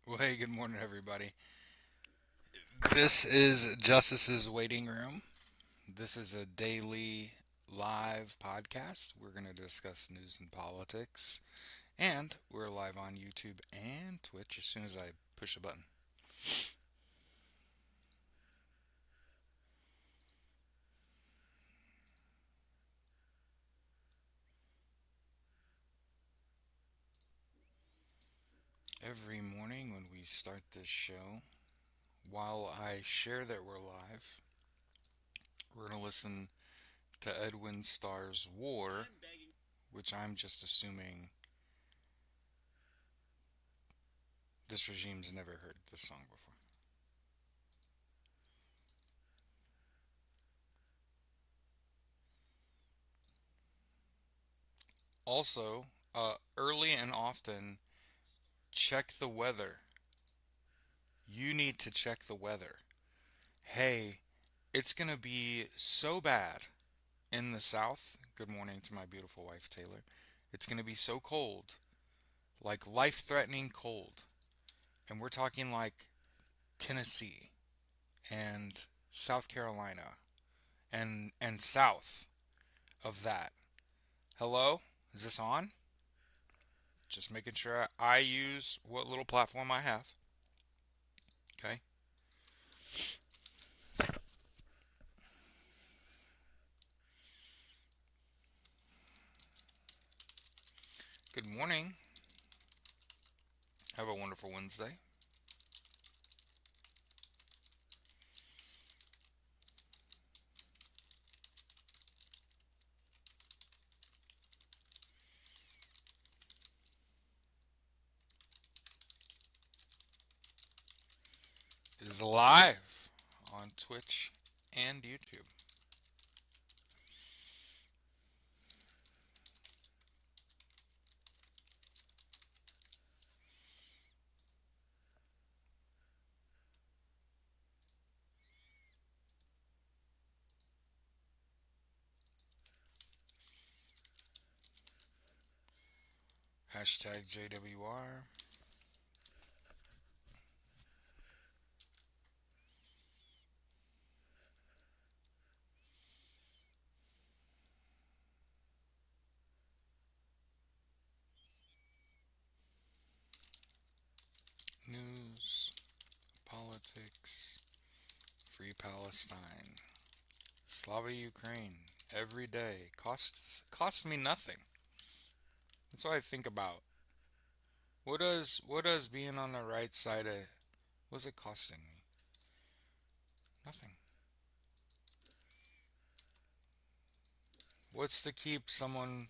Well, hey, good morning, everybody. This is Justice's Waiting Room. This is a daily live podcast. We're going to discuss news and politics. And we're live on YouTube and Twitch as soon as I push a button. Every morning when we start this show, while I share that we're live, we're going to listen to Edwin Starr's War, which I'm just assuming this regime's never heard this song before. Also, early and often, check the weather. You need to check the weather. Hey, it's going to be so bad in the south. Good morning to my beautiful wife, Taylor. It's going to be so cold, like life threatening cold. And we're talking like Tennessee and South Carolina and south of that. Hello? Is this on? Just making sure I use what little platform I have. Okay? Good morning. Have a wonderful Wednesday. It is live on Twitch and YouTube. Hashtag JWR. News, politics, free Palestine, Slava Ukraine. Every day costs me nothing. That's what I think about. What does being on the right side of what's it costing me? Nothing. What's to keep someone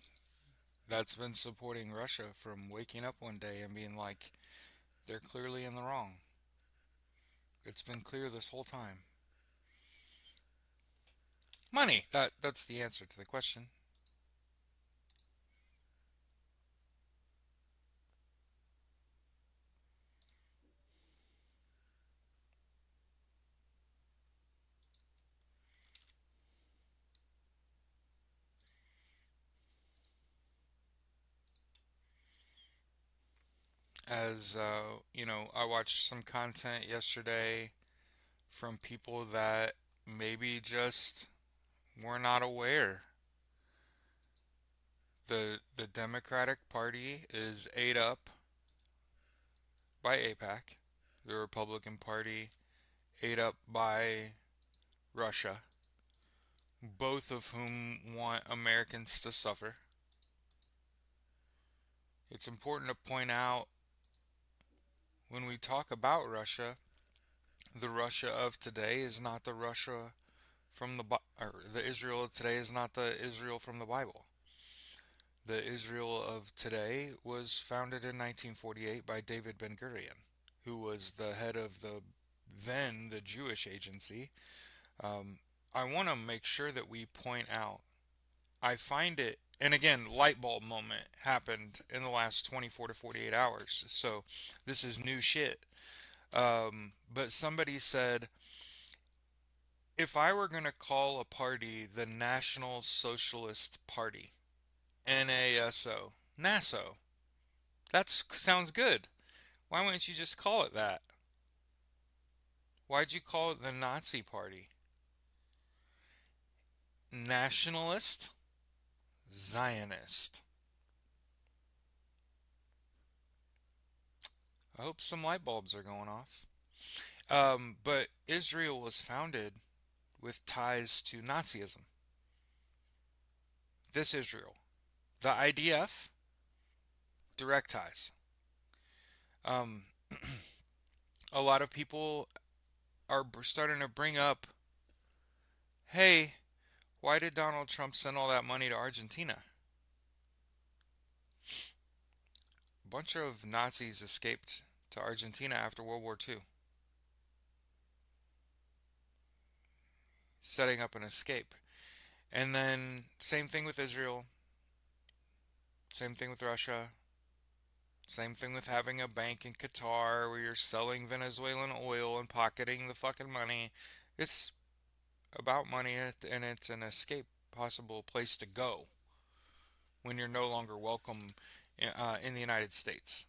that's been supporting Russia from waking up one day and being like, they're clearly in the wrong? It's been clear this whole time. Money. That's the answer to the question. As I watched some content yesterday from people that maybe just were not aware. The Democratic Party is ate up by AIPAC. The Republican Party ate up by Russia, both of whom want Americans to suffer. It's important to point out when we talk about Russia, the Russia of today is not the Russia from or the Israel of today is not the Israel from the Bible. The Israel of today was founded in 1948 by David Ben Gurion, who was the head of the Jewish agency. Um, I want to make sure that we point out. I find it, and again, light bulb moment happened in the last 24 to 48 hours. So this is new shit. But somebody said, if I were going to call a party the National Socialist Party, NASO, NASO, that sounds good. Why wouldn't you just call it that? Why'd you call it the Nazi Party? Nationalist? Zionist. I hope some light bulbs are going off. But Israel was founded with ties to Nazism. This Israel. The IDF, direct ties. Um, a lot of people are starting to bring up, hey, why did Donald Trump send all that money to Argentina? A bunch of Nazis escaped to Argentina after World War II, setting up an escape. And then, same thing with Israel, same thing with Russia, same thing with having a bank in Qatar where you're selling Venezuelan oil and pocketing the fucking money. It's about money and it's an escape possible place to go when you're no longer welcome in the United States.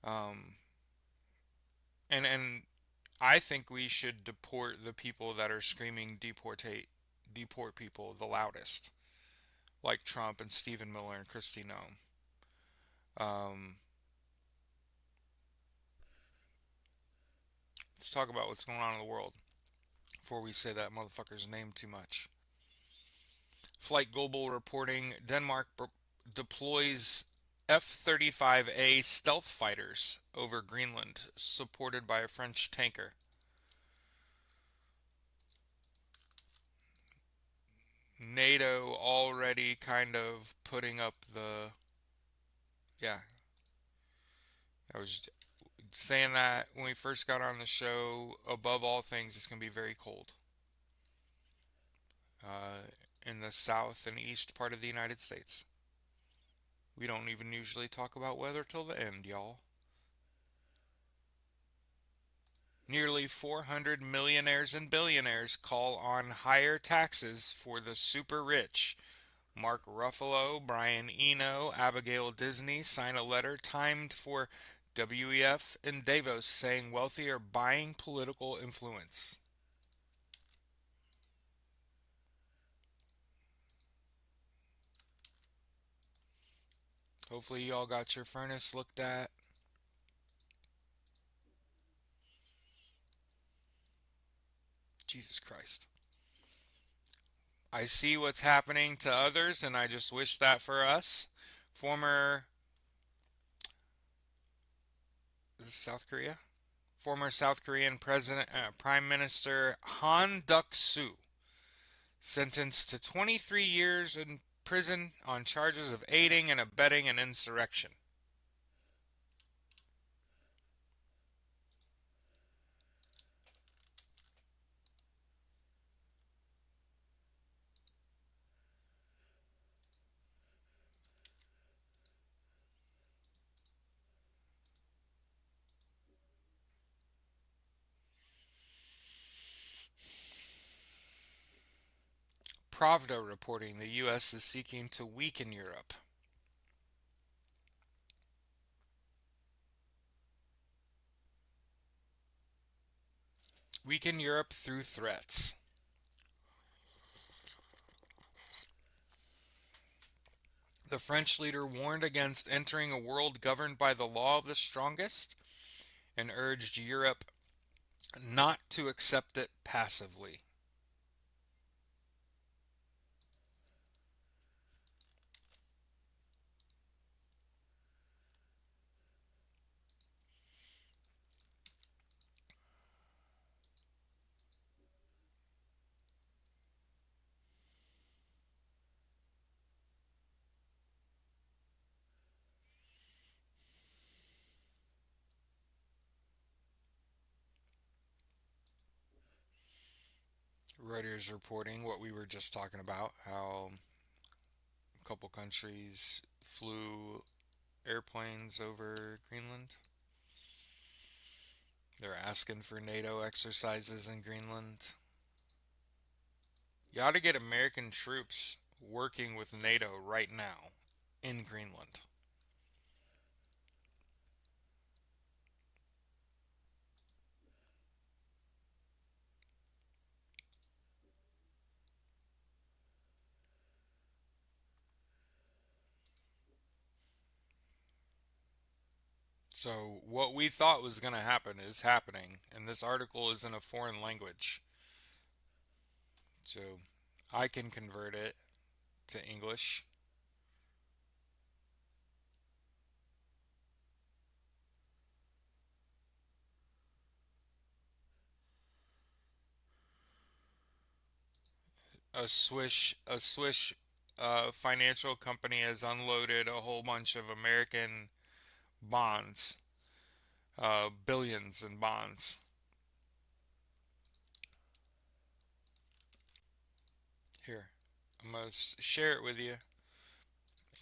Um, and I think we should deport the people that are screaming deport people the loudest, like Trump and Stephen Miller and Kristi Noem. Um, let's talk about what's going on in the world before we say that motherfucker's name too much. Flight Global reporting Denmark deploys F-35A stealth fighters over Greenland, supported by a French tanker. NATO already kind of putting up the. Yeah, I was saying that when we first got on the show. Above all things, it's going to be very cold uh, in the south and east part of the United States. We don't even usually talk about weather till the end, y'all. Nearly 400 millionaires and billionaires call on higher taxes for the super rich. Mark Ruffalo, Brian Eno, Abigail Disney sign a letter timed for WEF and Davos saying wealthy are buying political influence. Hopefully, y'all got your furnace looked at. Jesus Christ. I see what's happening to others, and I just wish that for us. Former. Is this South Korea? Former South Korean Prime Minister Han Duck-soo sentenced to 23 years in prison on charges of aiding and abetting an insurrection. Pravda reporting the U.S. is seeking to weaken Europe. Weaken Europe through threats. The French leader warned against entering a world governed by the law of the strongest and urged Europe not to accept it passively. Reuters reporting what we were just talking about, how a couple countries flew airplanes over Greenland. They're asking for NATO exercises in Greenland. You ought to get American troops working with NATO right now in Greenland. So, what we thought was going to happen is happening, and this article is in a foreign language. So, I can convert it to English. A Swiss financial company has unloaded a whole bunch of American bonds, billions in bonds. Here, I'm going to share it with you.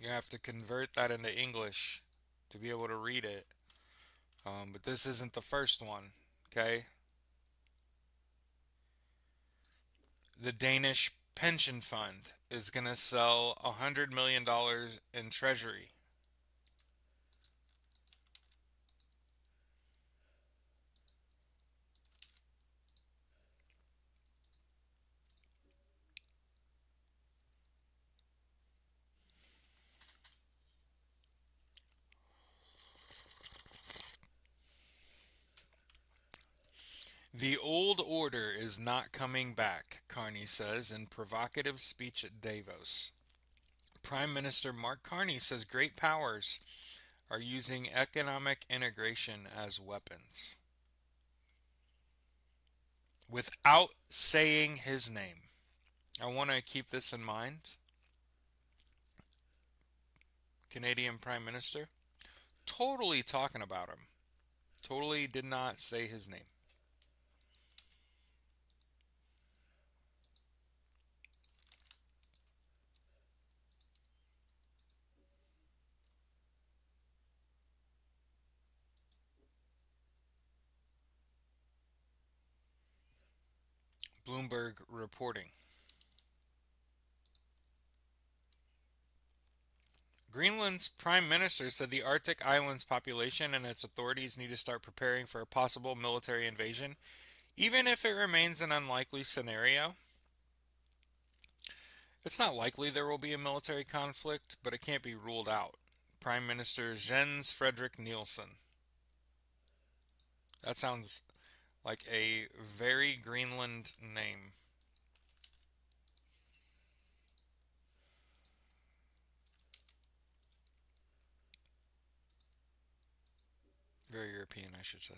You have to convert that into English to be able to read it. But this isn't the first one, okay? The Danish pension fund is going to sell $100 million in treasury. The old order is not coming back, Carney says in provocative speech at Davos. Prime Minister Mark Carney says great powers are using economic integration as weapons without saying his name. I want to keep this in mind. Canadian Prime Minister, totally talking about him. Totally did not say his name. Bloomberg reporting. Greenland's prime minister said the Arctic island's population and its authorities need to start preparing for a possible military invasion, even if it remains an unlikely scenario. It's not likely there will be a military conflict, but it can't be ruled out. Prime Minister Jens Frederick Nielsen. That sounds like a very Greenland name. Very European, I should say.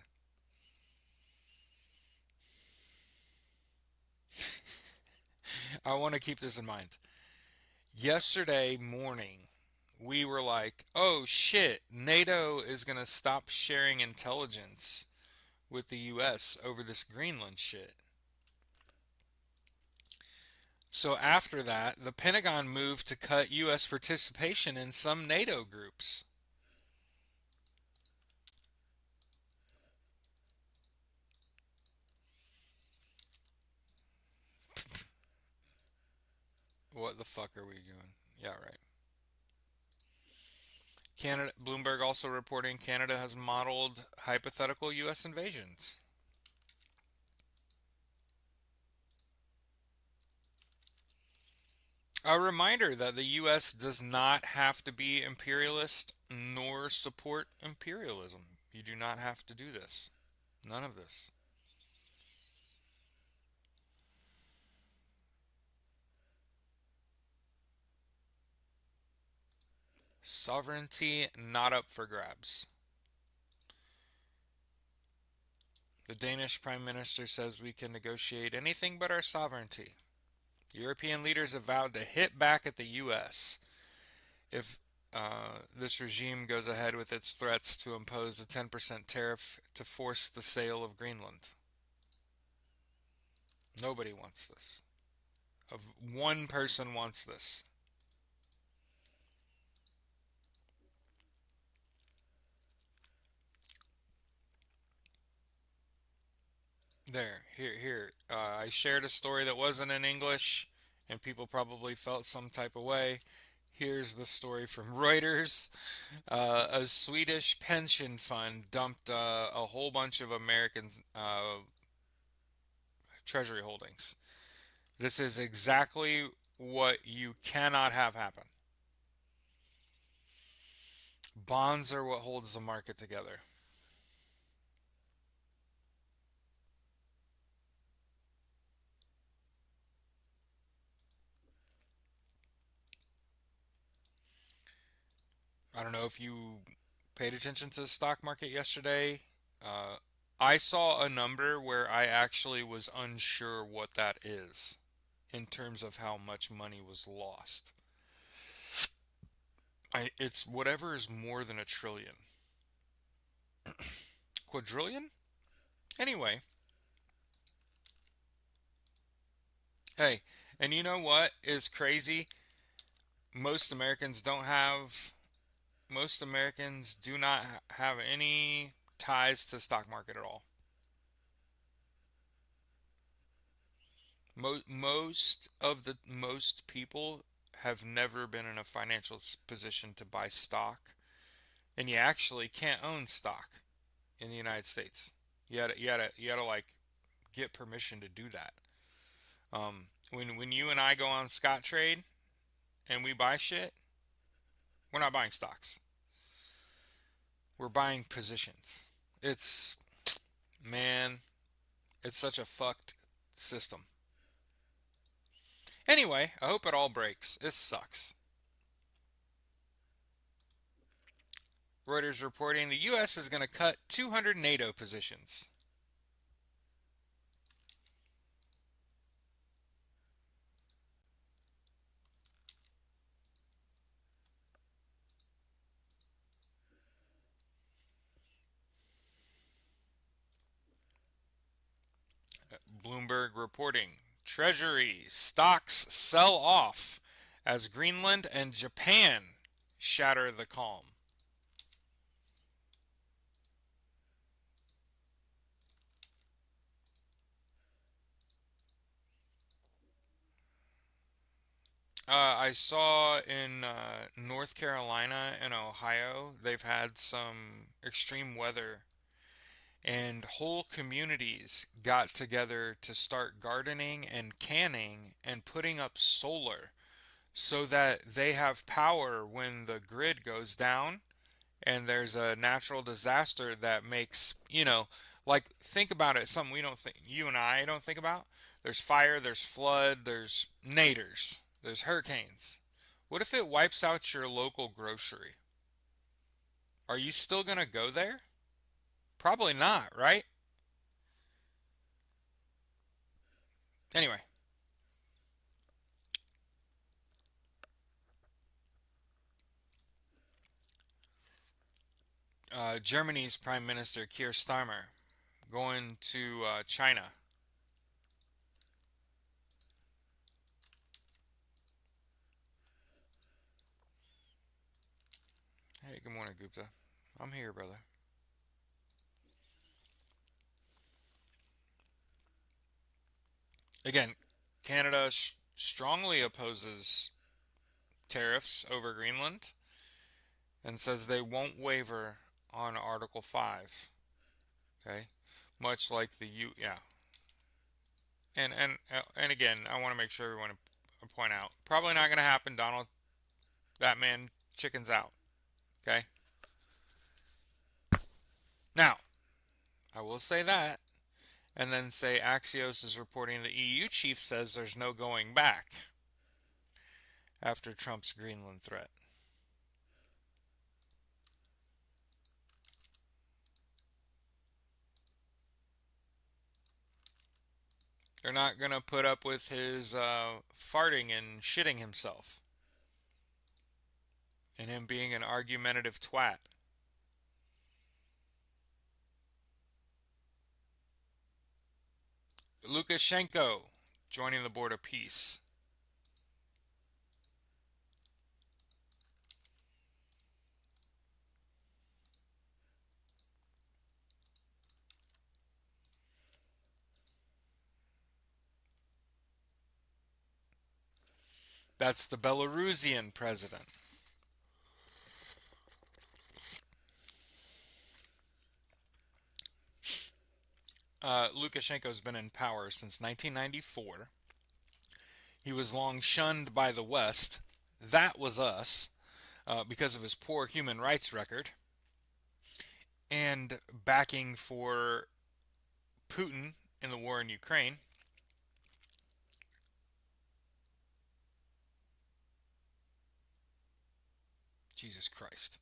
I want to keep this in mind. Yesterday morning, we were like, oh shit, NATO is going to stop sharing intelligence with the US over this Greenland shit. So after that, the Pentagon moved to cut US participation in some NATO groups. What the fuck are we doing? Yeah, right. Canada Bloomberg also reporting Canada has modeled hypothetical US invasions. A reminder that the US does not have to be imperialist nor support imperialism. You do not have to do this. None of this. Sovereignty not up for grabs. The Danish Prime Minister says we can negotiate anything but our sovereignty. European leaders have vowed to hit back at the US if this regime goes ahead with its threats to impose a 10% tariff to force the sale of Greenland. Nobody wants this. One person wants this. Here. I shared a story that wasn't in English, and people probably felt some type of way. Here's the story from Reuters. A Swedish pension fund dumped a whole bunch of American treasury holdings. This is exactly what you cannot have happen. Bonds are what holds the market together. if you paid attention to the stock market yesterday. Uh, I saw a number where I actually was unsure what that is in terms of how much money was lost. It's whatever is more than a trillion. Quadrillion? Anyway, hey, and you know what is crazy? Most Americans don't have, most Americans do not have any ties to stock market at all. Most people have never been in a financial position to buy stock, and you actually can't own stock in the United States. You gotta like get permission to do that. When you and I go on Scottrade and we buy shit, we're not buying stocks. We're buying positions. It's man, it's such a fucked system. Anyway, I hope it all breaks. It sucks. Reuters reporting the U.S. is going to cut 200 NATO positions. Bloomberg reporting Treasury stocks sell off as Greenland and Japan shatter the calm. I saw in North Carolina and Ohio, they've had some extreme weather, and whole communities got together to start gardening and canning and putting up solar so that they have power when the grid goes down and there's a natural disaster that makes, like think about it, something we don't think, you and I don't think about. There's fire, there's flood, there's naders, there's hurricanes. What if it wipes out your local grocery? Are you still going to go there? Probably not, right? Anyway, Germany's Prime Minister Keir Starmer going to China. Hey, good morning, Gupta. I'm here, brother. Again, Canada strongly opposes tariffs over Greenland and says they won't waver on Article 5. Okay? Much like the yeah. And again, I want to make sure everyone point out. Probably not going to happen, Donald. That man chickens out. Okay? Now, I will say that and then say Axios is reporting the EU chief says there's no going back after Trump's Greenland threat. They're not going to put up with his farting and shitting himself and him being an argumentative twat. Lukashenko joining the Board of Peace. That's the Belarusian president. Lukashenko's been in power since 1994. He was long shunned by the West. That was us, because of his poor human rights record and backing for Putin in the war in Ukraine. Jesus Christ.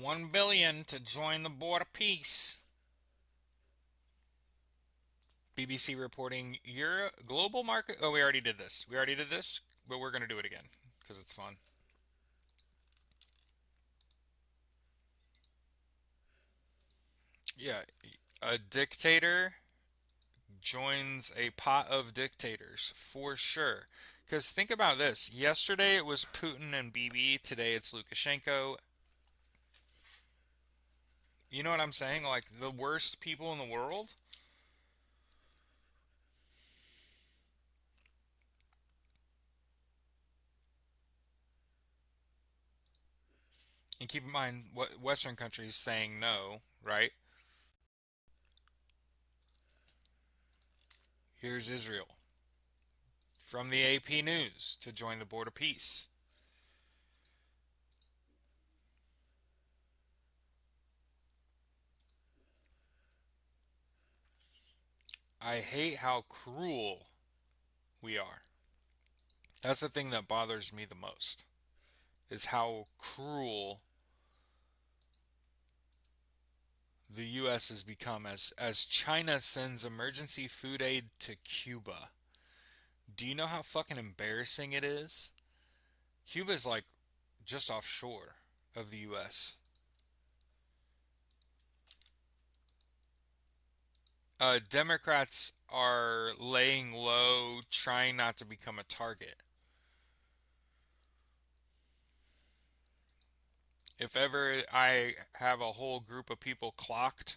1 billion to join the board of peace. BBC reporting Euro global market. Oh, we already did this. We already did this, but we're going to do it again because it's fun. Yeah, a dictator joins a pot of dictators for sure. Because think about this. Yesterday it was Putin and Bibi. Today it's Lukashenko. You know what I'm saying? Like the worst people in the world. And keep in mind what Western countries saying no, right? Here's Israel from the AP News to join the Board of Peace. I hate how cruel we are. That's the thing that bothers me the most, is how cruel the US has become as China sends emergency food aid to Cuba. Do you know how fucking embarrassing it is? Cuba's like just offshore of the US. Democrats are laying low, trying not to become a target. If ever I have a whole group of people clocked,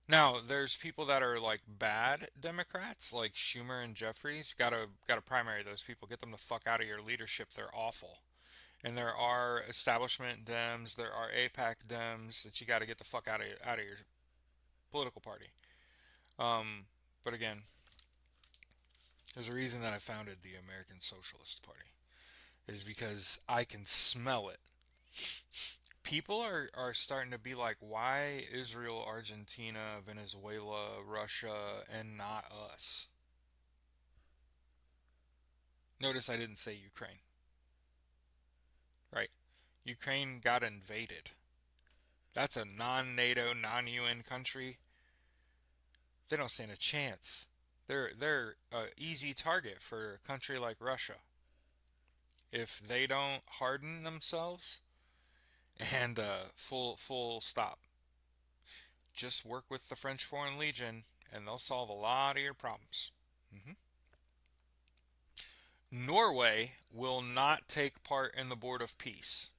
now there's people that are like bad Democrats, like Schumer and Jeffries. Gotta primary those people. Get them the fuck out of your leadership. They're awful. And there are establishment Dems, there are APAC Dems that you got to get the fuck out of your political party. Um, but again, there's a reason that I founded the American Socialist Party. It is because I can smell it. People are starting to be like, why Israel, Argentina, Venezuela, Russia, and not us? Notice I didn't say Ukraine, right? Ukraine got invaded. That's a non-NATO, non-UN country. They don't stand a chance. They're a easy target for a country like Russia. If they don't harden themselves and full stop, just work with the French Foreign Legion and they'll solve a lot of your problems. hmm Norway will not take part in the Board of Peace.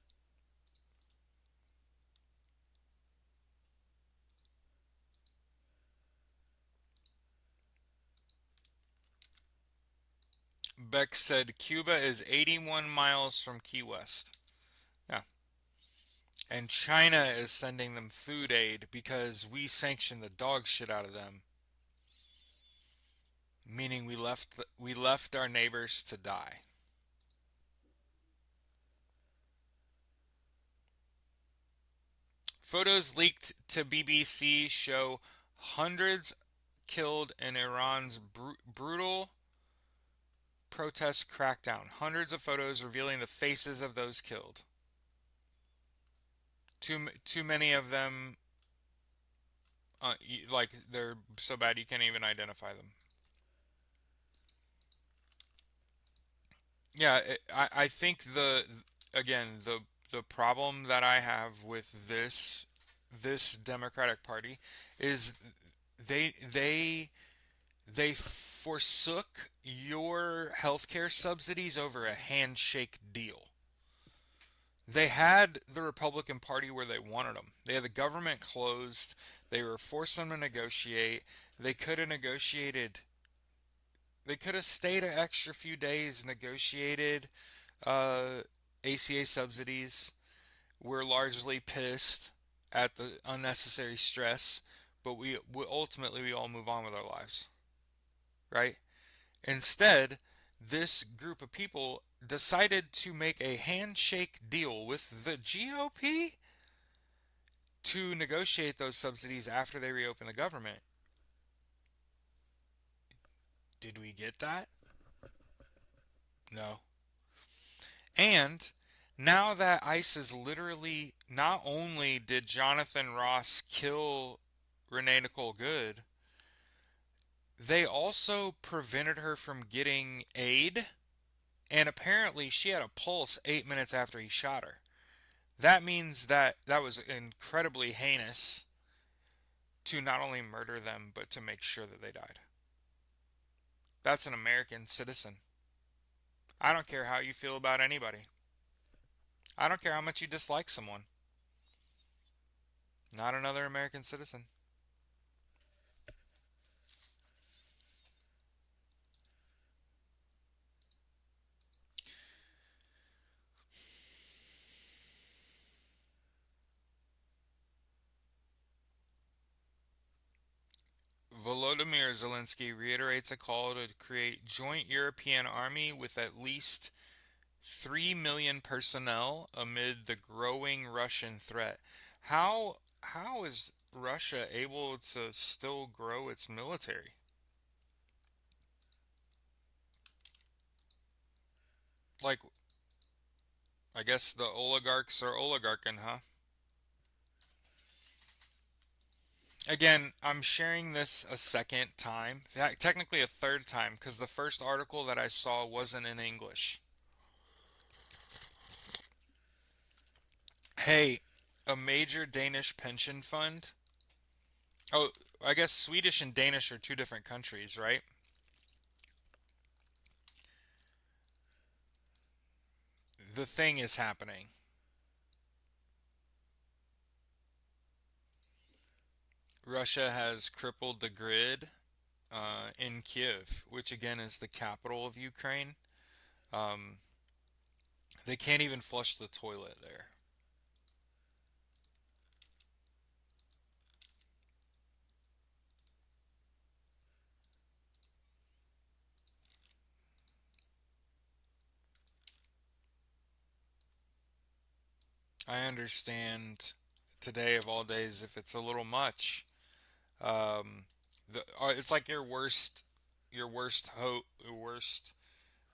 Beck said Cuba is 81 miles from Key West. Yeah. And China is sending them food aid because we sanctioned the dog shit out of them, meaning we left our neighbors to die. Photos leaked to BBC show hundreds killed in Iran's brutal protest crackdown. Hundreds of photos revealing the faces of those killed. Too many of them, like they're so bad you can't even identify them. Yeah, I think the problem that I have with this Democratic Party is they they they forsook your healthcare subsidies over a handshake deal. They had the Republican Party where they wanted them. They had the government closed. They were forcing them to negotiate. They could have negotiated. They could have stayed an extra few days, negotiated uh, ACA subsidies. We're largely pissed at the unnecessary stress, but we ultimately we all move on with our lives, right? Instead, this group of people decided to make a handshake deal with the GOP to negotiate those subsidies after they reopen the government. Did we get that? No. And Now that ICE is literally, not only did Jonathan Ross kill Renee Nicole Good, they also prevented her from getting aid, and apparently she had a pulse 8 minutes after he shot her. That means that that was incredibly heinous to not only murder them, but to make sure that they died. That's an American citizen. I don't care how you feel about anybody. I don't care how much you dislike someone. Not another American citizen. Volodymyr Zelensky reiterates a call to create joint European army with at least 3 million personnel amid the growing Russian threat. How is Russia able to still grow its military? Like, I guess the oligarchs are oligarching, huh? Again, I'm sharing this a second time, technically a third time, because the first article that I saw wasn't in English. Hey, a major Danish pension fund. Oh, I guess Swedish and Danish are two different countries, right? The thing is happening. Russia has crippled the grid in Kiev, which again is the capital of Ukraine. Um, they can't even flush the toilet there. I understand today of all days if it's a little much. Um, it's like your worst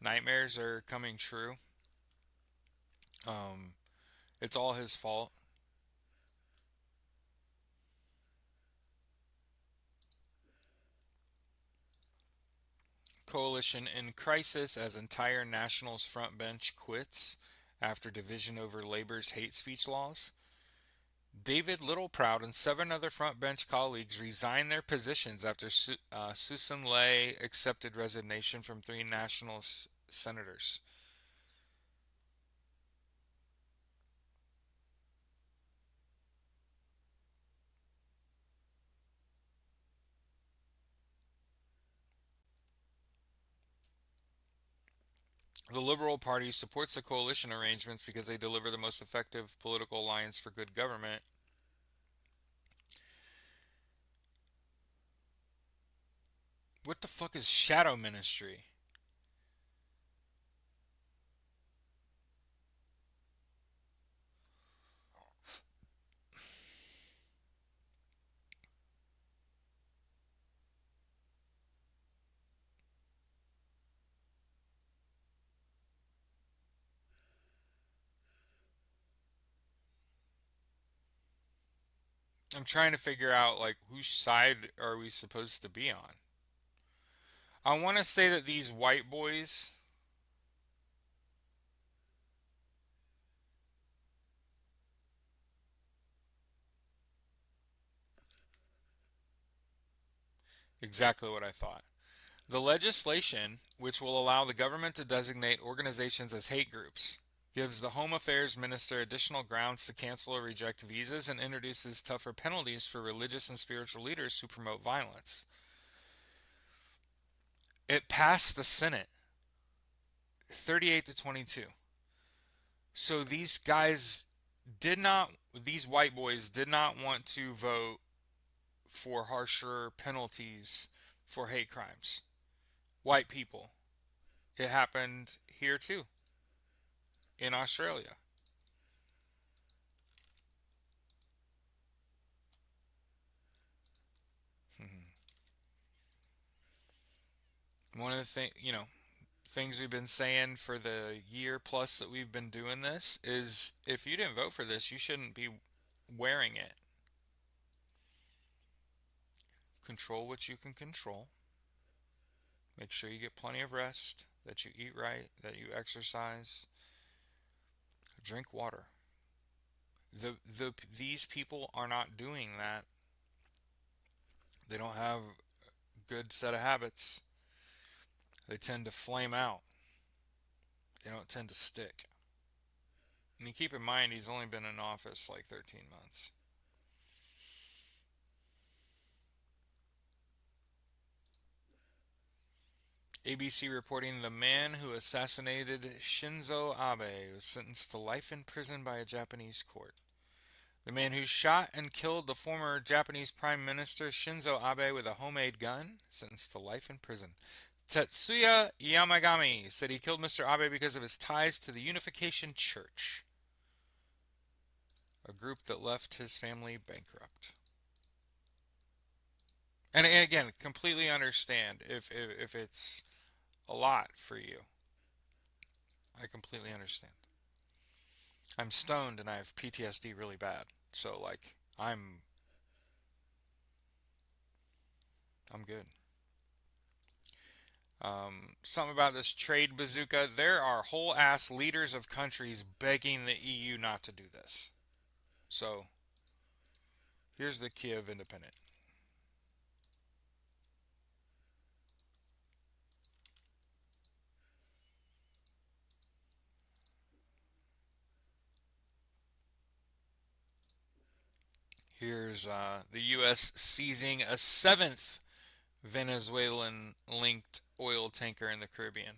nightmares are coming true. Um, it's all his fault. Coalition in crisis as entire Nationals front bench quits after division over Labor's hate speech laws. David Littleproud and seven other front bench colleagues resigned their positions after Susan Lay accepted resignation from three Nationals senators. The Liberal Party supports the coalition arrangements because they deliver the most effective political alliance for good government. What the fuck is shadow ministry? I'm trying to figure out like whose side are we supposed to be on? I want to say that these white boys. Exactly what I thought. The legislation, which will allow the government to designate organizations as hate groups, gives the Home Affairs Minister additional grounds to cancel or reject visas and introduces tougher penalties for religious and spiritual leaders who promote violence. It passed the Senate 38 to 22. So these white boys did not want to vote for harsher penalties for hate crimes. White people. It happened here too, in Australia. One of the things, things we've been saying for the year plus that we've been doing this is if you didn't vote for this, you shouldn't be wearing it. Control what you can control. Make sure you get plenty of rest, that you eat right, that you exercise. Drink water. These people are not doing that. They don't have a good set of habits. They tend to flame out. They don't tend to stick. I mean, keep in mind, he's only been in office like 13 months. ABC reporting the man who assassinated Shinzo Abe was sentenced to life in prison by a Japanese court. The man who shot and killed the former Japanese Prime Minister Shinzo Abe with a homemade gun, sentenced to life in prison. Tetsuya Yamagami said he killed Mr. Abe because of his ties to the Unification Church, a group that left his family bankrupt. And again, completely understand if it's a lot for you. I completely understand. I'm stoned and I have PTSD really bad. So like I'm good. Something about this trade bazooka. There are whole ass leaders of countries begging the EU not to do this. So here's the Kiev Independent. Here's the U.S. seizing a seventh Venezuelan-linked oil tanker in the Caribbean.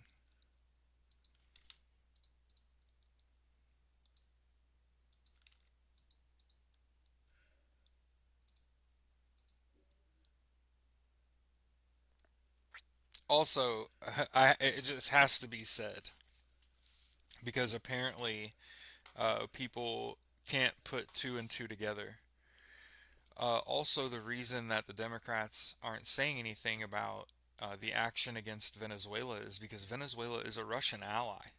Also, it just has to be said because apparently people can't put two and two together. Also, the reason that the Democrats aren't saying anything about the action against Venezuela is because Venezuela is a Russian ally.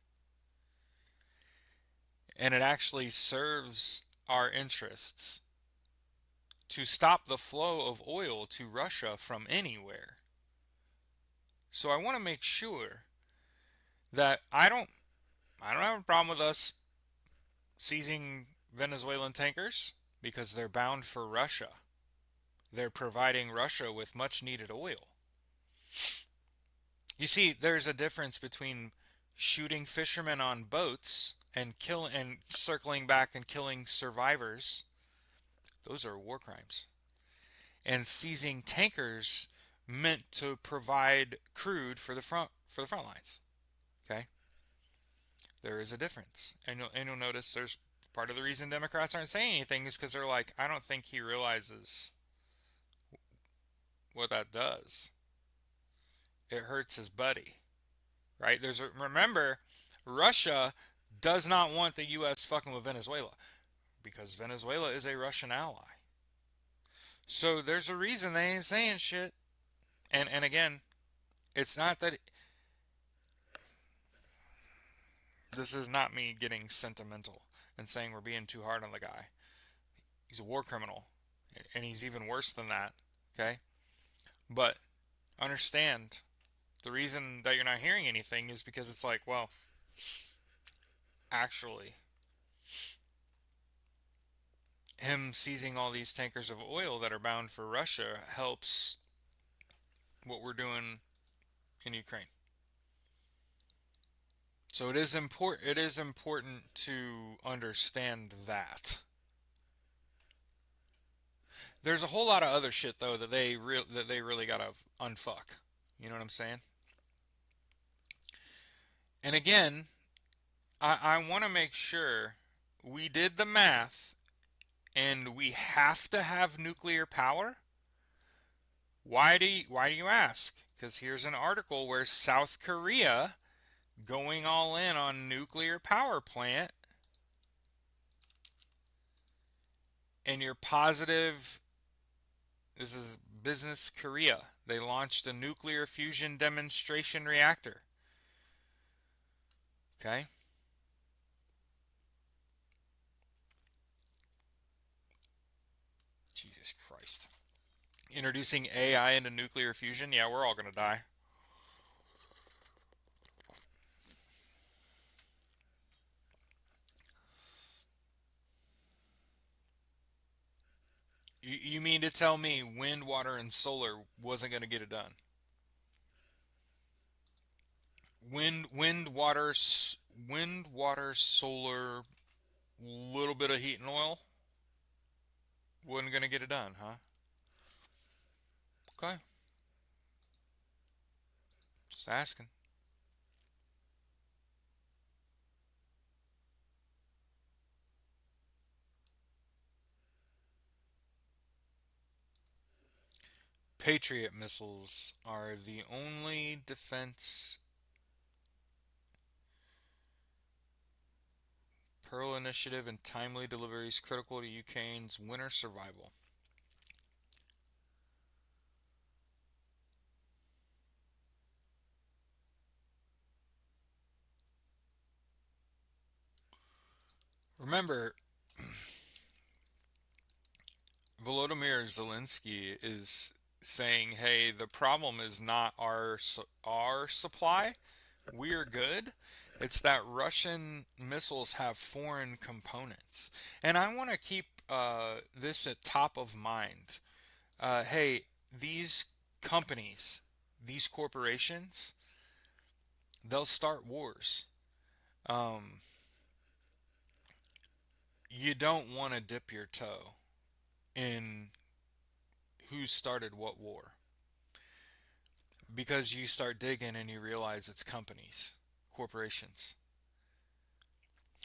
And it actually serves our interests to stop the flow of oil to Russia from anywhere. So I want to make sure that I don't have a problem with us seizing Venezuelan tankers because they're bound for Russia. They're providing Russia with much needed oil. You see, there's a difference between shooting fishermen on boats and circling back and killing survivors. Those are war crimes. And seizing tankers meant to provide crude for the front lines. Okay? There is a difference. And you'll notice there's part of the reason Democrats aren't saying anything is because they're like, I don't think he realizes what that does. It hurts his buddy, right? Remember, Russia does not want the U.S. fucking with Venezuela because Venezuela is a Russian ally. So there's a reason they ain't saying shit. And again, it's not that this is not me getting sentimental and saying we're being too hard on the guy. He's a war criminal, and he's even worse than that. Okay, but understand the reason that you're not hearing anything is because it's like, well, actually, him seizing all these tankers of oil that are bound for Russia helps what we're doing in Ukraine. So it is important. It is important to understand that. There's a whole lot of other shit though that they really gotta unfuck. You know what I'm saying? And again, I want to make sure we did the math, and we have to have nuclear power. Why do you ask? Because here's an article where South Korea going all in on nuclear power plant, and you're positive. This is Business Korea. They launched a nuclear fusion demonstration reactor. Okay? Jesus Christ. Introducing AI into nuclear fusion? Yeah, we're all gonna die. You mean to tell me wind, water, and solar wasn't gonna get it done? Wind, water, solar, little bit of heat and oil wasn't gonna get it done, huh? Okay, just asking. Patriot missiles are the only defense. Pearl Initiative and timely deliveries critical to Ukraine's winter survival. Remember, Volodymyr Zelensky is saying, "Hey, the problem is not our supply. We're good. It's that Russian missiles have foreign components." And I want to keep this at top of mind. Hey, these companies, these corporations, they'll start wars. Um, you don't want to dip your toe in who started what war because you start digging and you realize it's companies, corporations,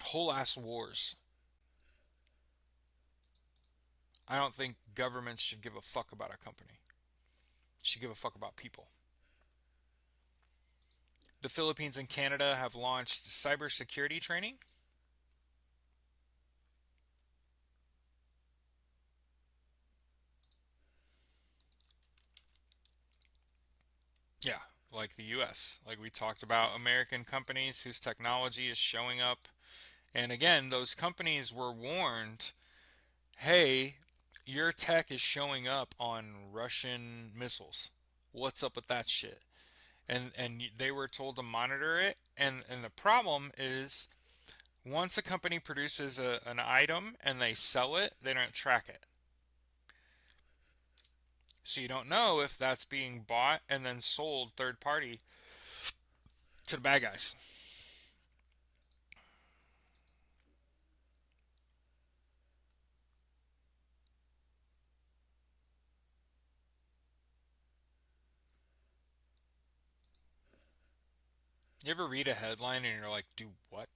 whole ass wars. I don't think governments should give a fuck about a company. Should give a fuck about people. The Philippines and Canada have launched cybersecurity training. Yeah, like the US. Like we talked about American companies whose technology is showing up. And again, those companies were warned, hey, your tech is showing up on Russian missiles. What's up with that shit? And they were told to monitor it. And the problem is once a company produces an item and they sell it, they don't track it. So you don't know if that's being bought and then sold third party to the bad guys. You ever read a headline and you're like, do what?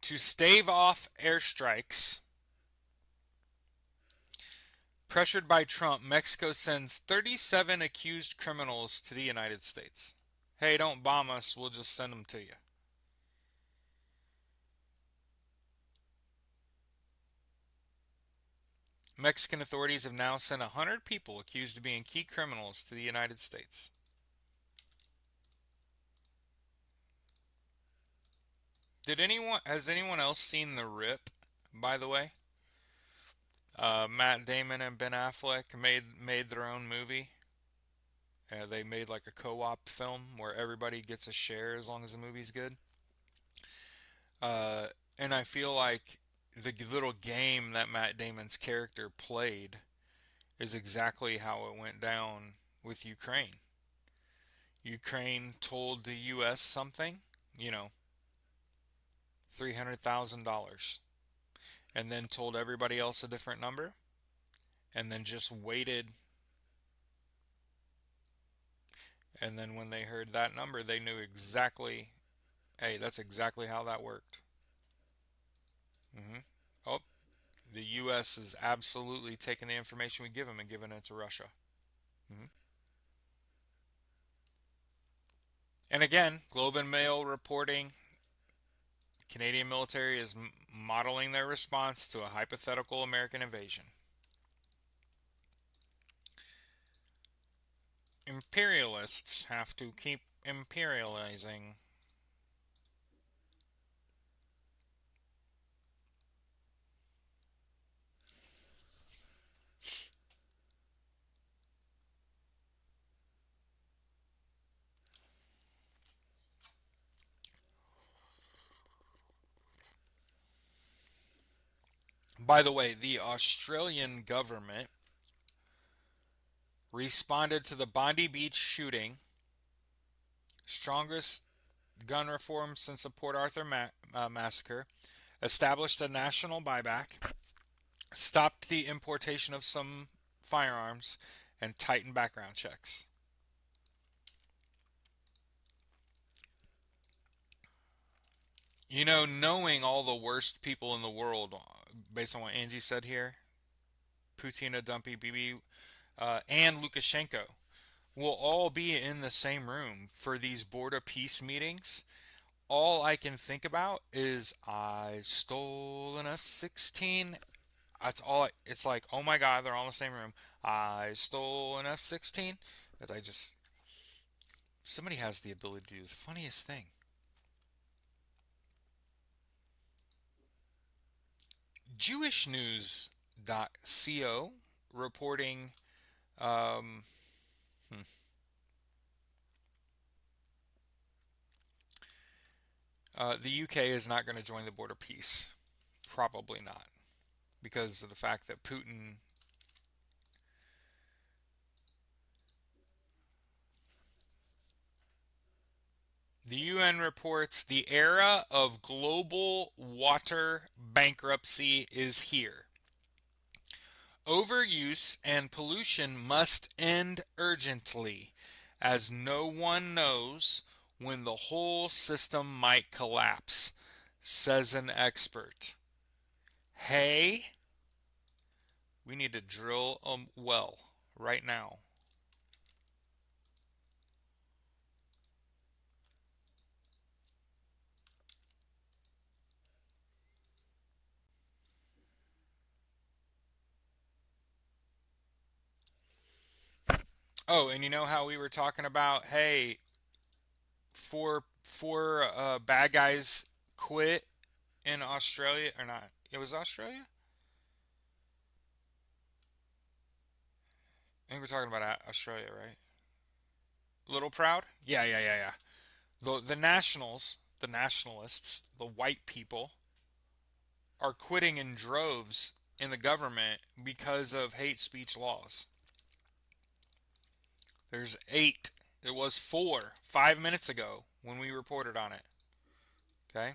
To stave off airstrikes, pressured by Trump, Mexico sends 37 accused criminals to the United States. Hey, don't bomb us, we'll just send them to you. Mexican authorities have now sent 100 people accused of being key criminals to the United States. Has anyone else seen The Rip, by the way? Matt Damon and Ben Affleck made their own movie. They made like a co-op film where everybody gets a share as long as the movie's good. Uh, and I feel like the little game that Matt Damon's character played is exactly how it went down with Ukraine. Ukraine told the U.S. something, you know, $300,000, and then told everybody else a different number, and then just waited. And then when they heard that number, they knew exactly, hey, that's exactly how that worked. hmm Oh, the U.S. is absolutely taking the information we give them and giving it to Russia. hmm And again, Globe and Mail reporting Canadian military is modeling their response to a hypothetical American invasion. Imperialists have to keep imperializing. By the way, the Australian government responded to the Bondi Beach shooting, strongest gun reform since the Port Arthur massacre, established a national buyback, stopped the importation of some firearms, and tightened background checks. You know, knowing all the worst people in the world, based on what Angie said here, Putin, Dumpy, Bibi, and Lukashenko, will all be in the same room for these Board of Peace meetings. All I can think about is I stole an F-16. That's all. It's like, oh my God, they're all in the same room. I stole an F-16. That I just somebody has the ability to do the funniest thing. JewishNews.co reporting. Um, hmm, the UK is not going to join the Board of Peace. Probably not, because of the fact that Putin. The UN reports the era of global water bankruptcy is here. Overuse and pollution must end urgently, as no one knows when the whole system might collapse, says an expert. Hey, we need to drill a well right now. Oh, and you know how we were talking about, hey, four bad guys quit in Australia or not? It was Australia. I think we're talking about Australia, right? Little Proud. Yeah, yeah, yeah, yeah. The nationals, the nationalists, the white people are quitting in droves in the government because of hate speech laws. There's 8. It was 4 5 minutes ago when we reported on it. Okay.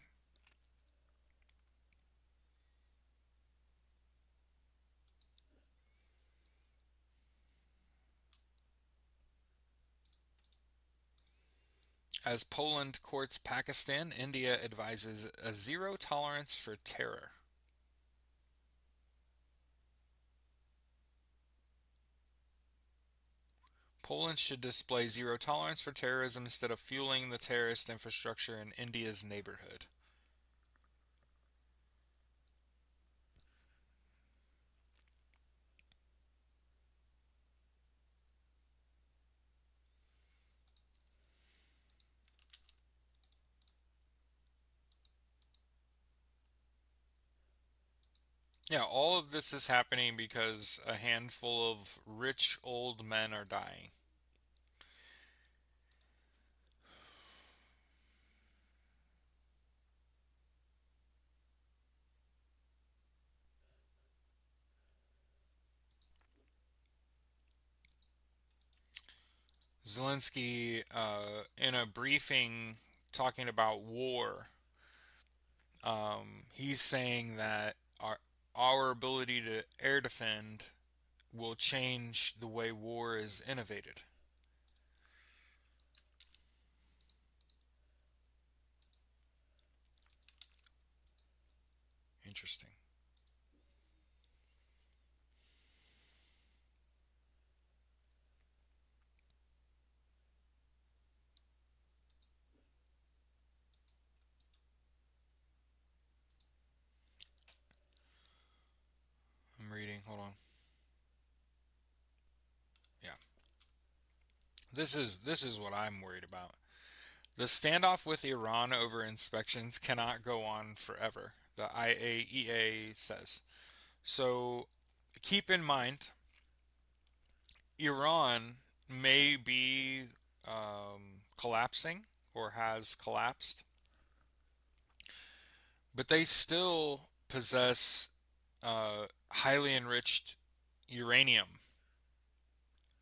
As Poland courts Pakistan, India advises a zero tolerance for terror. Poland should display zero tolerance for terrorism instead of fueling the terrorist infrastructure in India's neighborhood. Yeah, all of this is happening because a handful of rich old men are dying. Zelensky, in a briefing talking about war, he's saying that our ability to air defend will change the way war is innovated. Interesting. I'm reading. Hold on. Yeah. This is what I'm worried about. The standoff with Iran over inspections cannot go on forever, the IAEA says. So keep in mind, Iran may be collapsing or has collapsed, but they still possess highly enriched uranium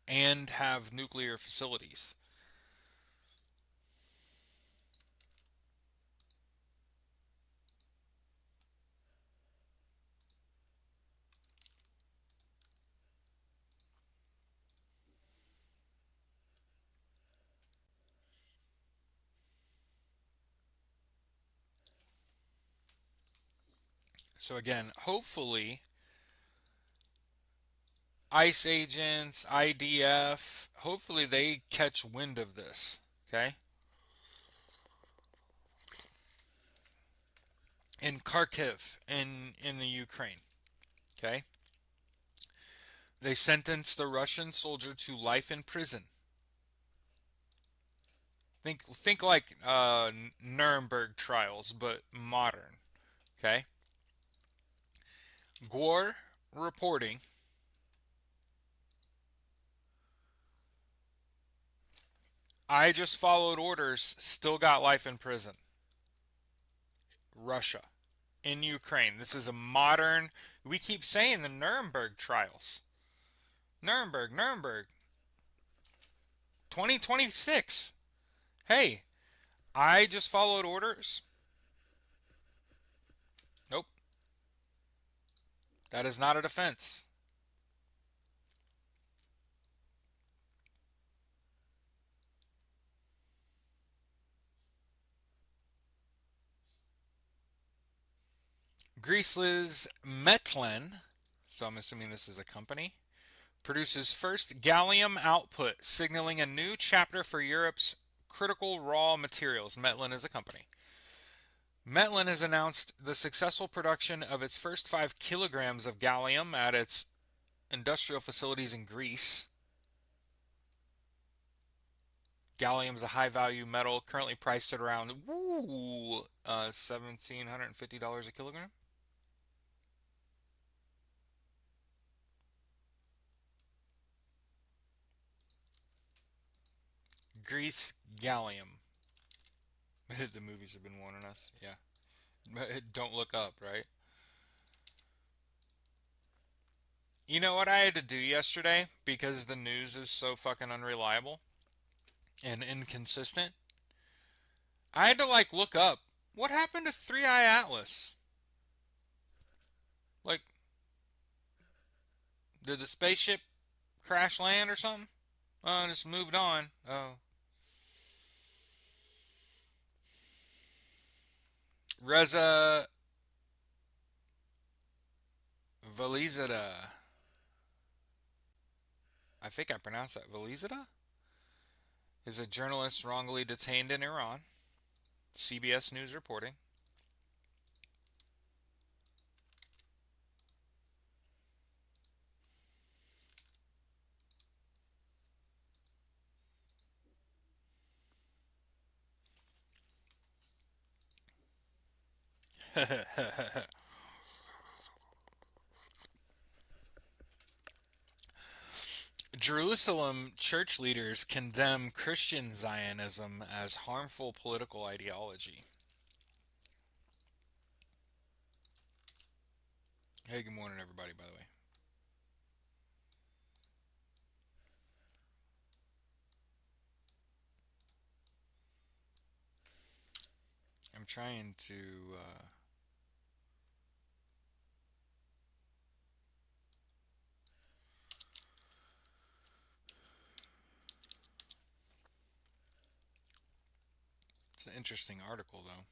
and have nuclear facilities. So again, hopefully ICE agents, IDF, hopefully they catch wind of this, okay? In Kharkiv in the Ukraine, okay? They sentenced a Russian soldier to life in prison. Think like Nuremberg trials, but modern, okay? Gore reporting, I just followed orders, still got life in prison. Russia. In Ukraine. This is a modern, we keep saying the Nuremberg trials. Nuremberg. 2026. Hey, I just followed orders. Nope, that is not a defense. Greece's Metlen, so I'm assuming this is a company, produces first gallium output, signaling a new chapter for Europe's critical raw materials. Metlen is a company. Metlen has announced the successful production of its first 5 kilograms of gallium at its industrial facilities in Greece. Gallium is a high value metal currently priced at around $1,750 a kilogram. Greece gallium. The movies have been warning us. Yeah. Don't look up, right? You know what I had to do yesterday because the news is so fucking unreliable and inconsistent? I had to like look up what happened to Three Eye Atlas? Like, did the spaceship crash land or something? Oh, just moved on. Oh. Reza Valizada. I think I pronounced that. Valizada? Is a journalist wrongly detained in Iran. CBS News reporting. Jerusalem church leaders condemn Christian Zionism as harmful political ideology. Hey, good morning, everybody, by the way. I'm trying to. It's an interesting article, though.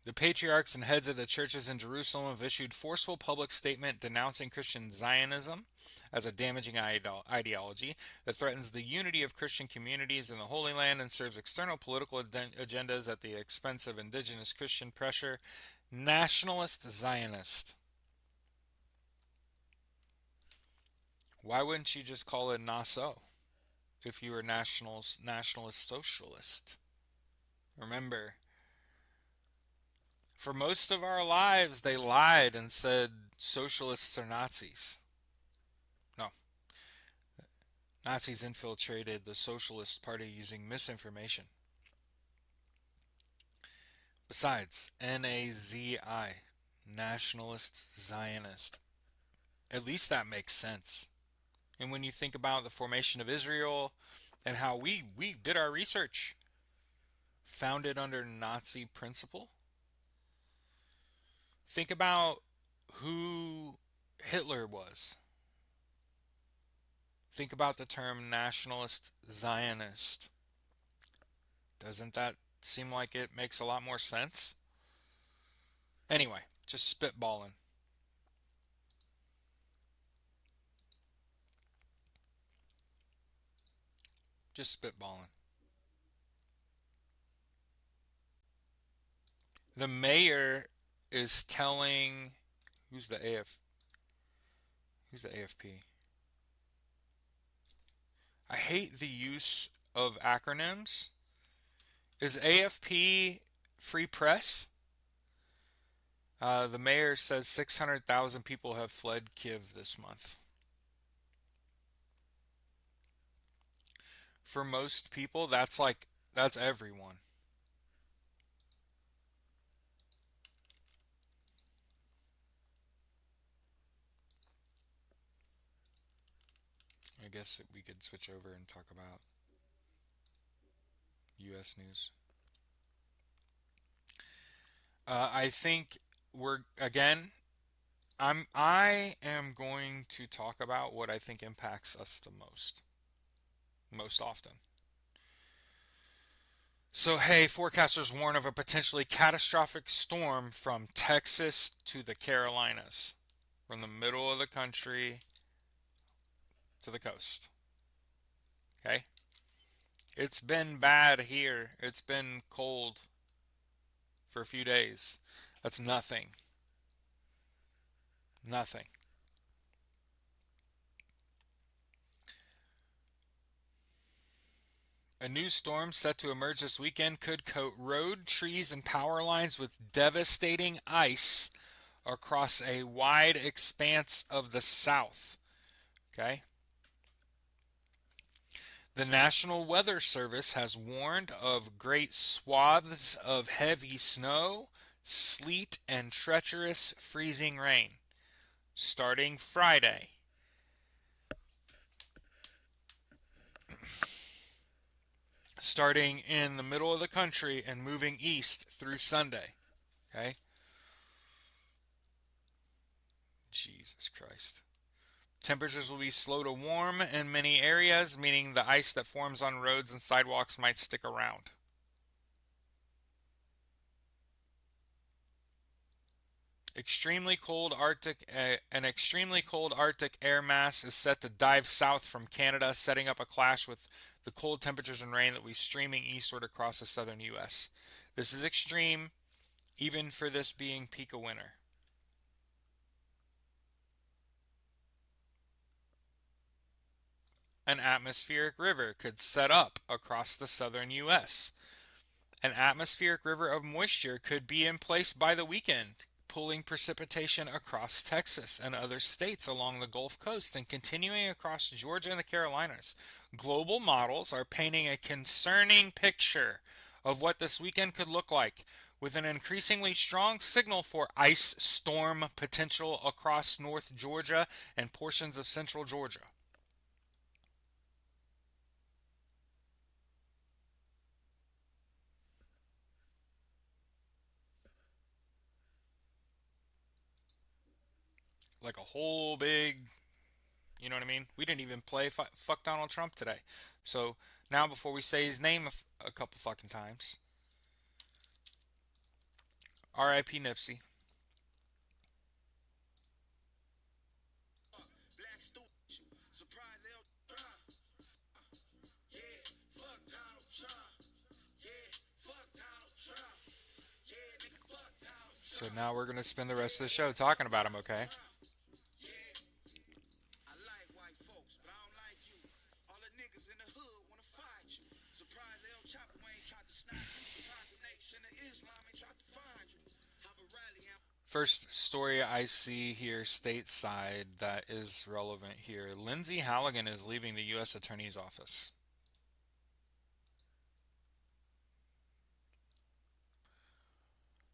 The patriarchs and heads of the churches in Jerusalem have issued forceful public statement denouncing Christian Zionism as a damaging ideology that threatens the unity of Christian communities in the Holy Land and serves external political agendas at the expense of indigenous Christian pressure. Nationalist Zionist. Why wouldn't you just call it NASO? if you were nationalist socialist. Remember, for most of our lives, they lied and said socialists are Nazis. No, Nazis infiltrated the Socialist Party using misinformation. Besides, Nazi, Nationalist Zionist. At least that makes sense. And when you think about the formation of Israel and how we did our research, founded under Nazi principle, think about who Hitler was. Think about the term nationalist Zionist. Doesn't that seem like it makes a lot more sense? Anyway, just spitballing. Just spitballing. The mayor is telling who's the AFP? I hate the use of acronyms. Is AFP Free Press? The mayor says 600,000 people have fled Kiev this month. For most people, that's everyone. I guess we could switch over and talk about U.S. news. I think I am going to talk about what I think impacts us the most often. So, hey, forecasters warn of a potentially catastrophic storm from Texas to the Carolinas, from the middle of the country to the coast. Okay? It's been bad here. It's been cold for a few days. That's nothing. Nothing. A new storm set to emerge this weekend could coat road, trees, and power lines with devastating ice across a wide expanse of the South. Okay? The National Weather Service has warned of great swaths of heavy snow, sleet, and treacherous freezing rain starting Friday. Starting in the middle of the country and moving east through Sunday. Okay? Jesus Christ. Temperatures will be slow to warm in many areas, meaning the ice that forms on roads and sidewalks might stick around. An extremely cold Arctic air mass is set to dive south from Canada, setting up a clash with the cold temperatures and rain that will be streaming eastward across the southern U.S. This is extreme, even for this being peak of winter. An atmospheric river could set up across the southern U.S. An atmospheric river of moisture could be in place by the weekend, pulling precipitation across Texas and other states along the Gulf Coast and continuing across Georgia and the Carolinas. Global models are painting a concerning picture of what this weekend could look like, with an increasingly strong signal for ice storm potential across North Georgia and portions of central Georgia. Like a whole big, you know what I mean? We didn't even play fuck Donald Trump today. So now before we say his name a couple fucking times, R.I.P. Nipsey. So now we're going to spend the rest of the show talking about him, okay? First story I see here stateside that is relevant here. Lindsay Halligan is leaving the U.S. Attorney's Office.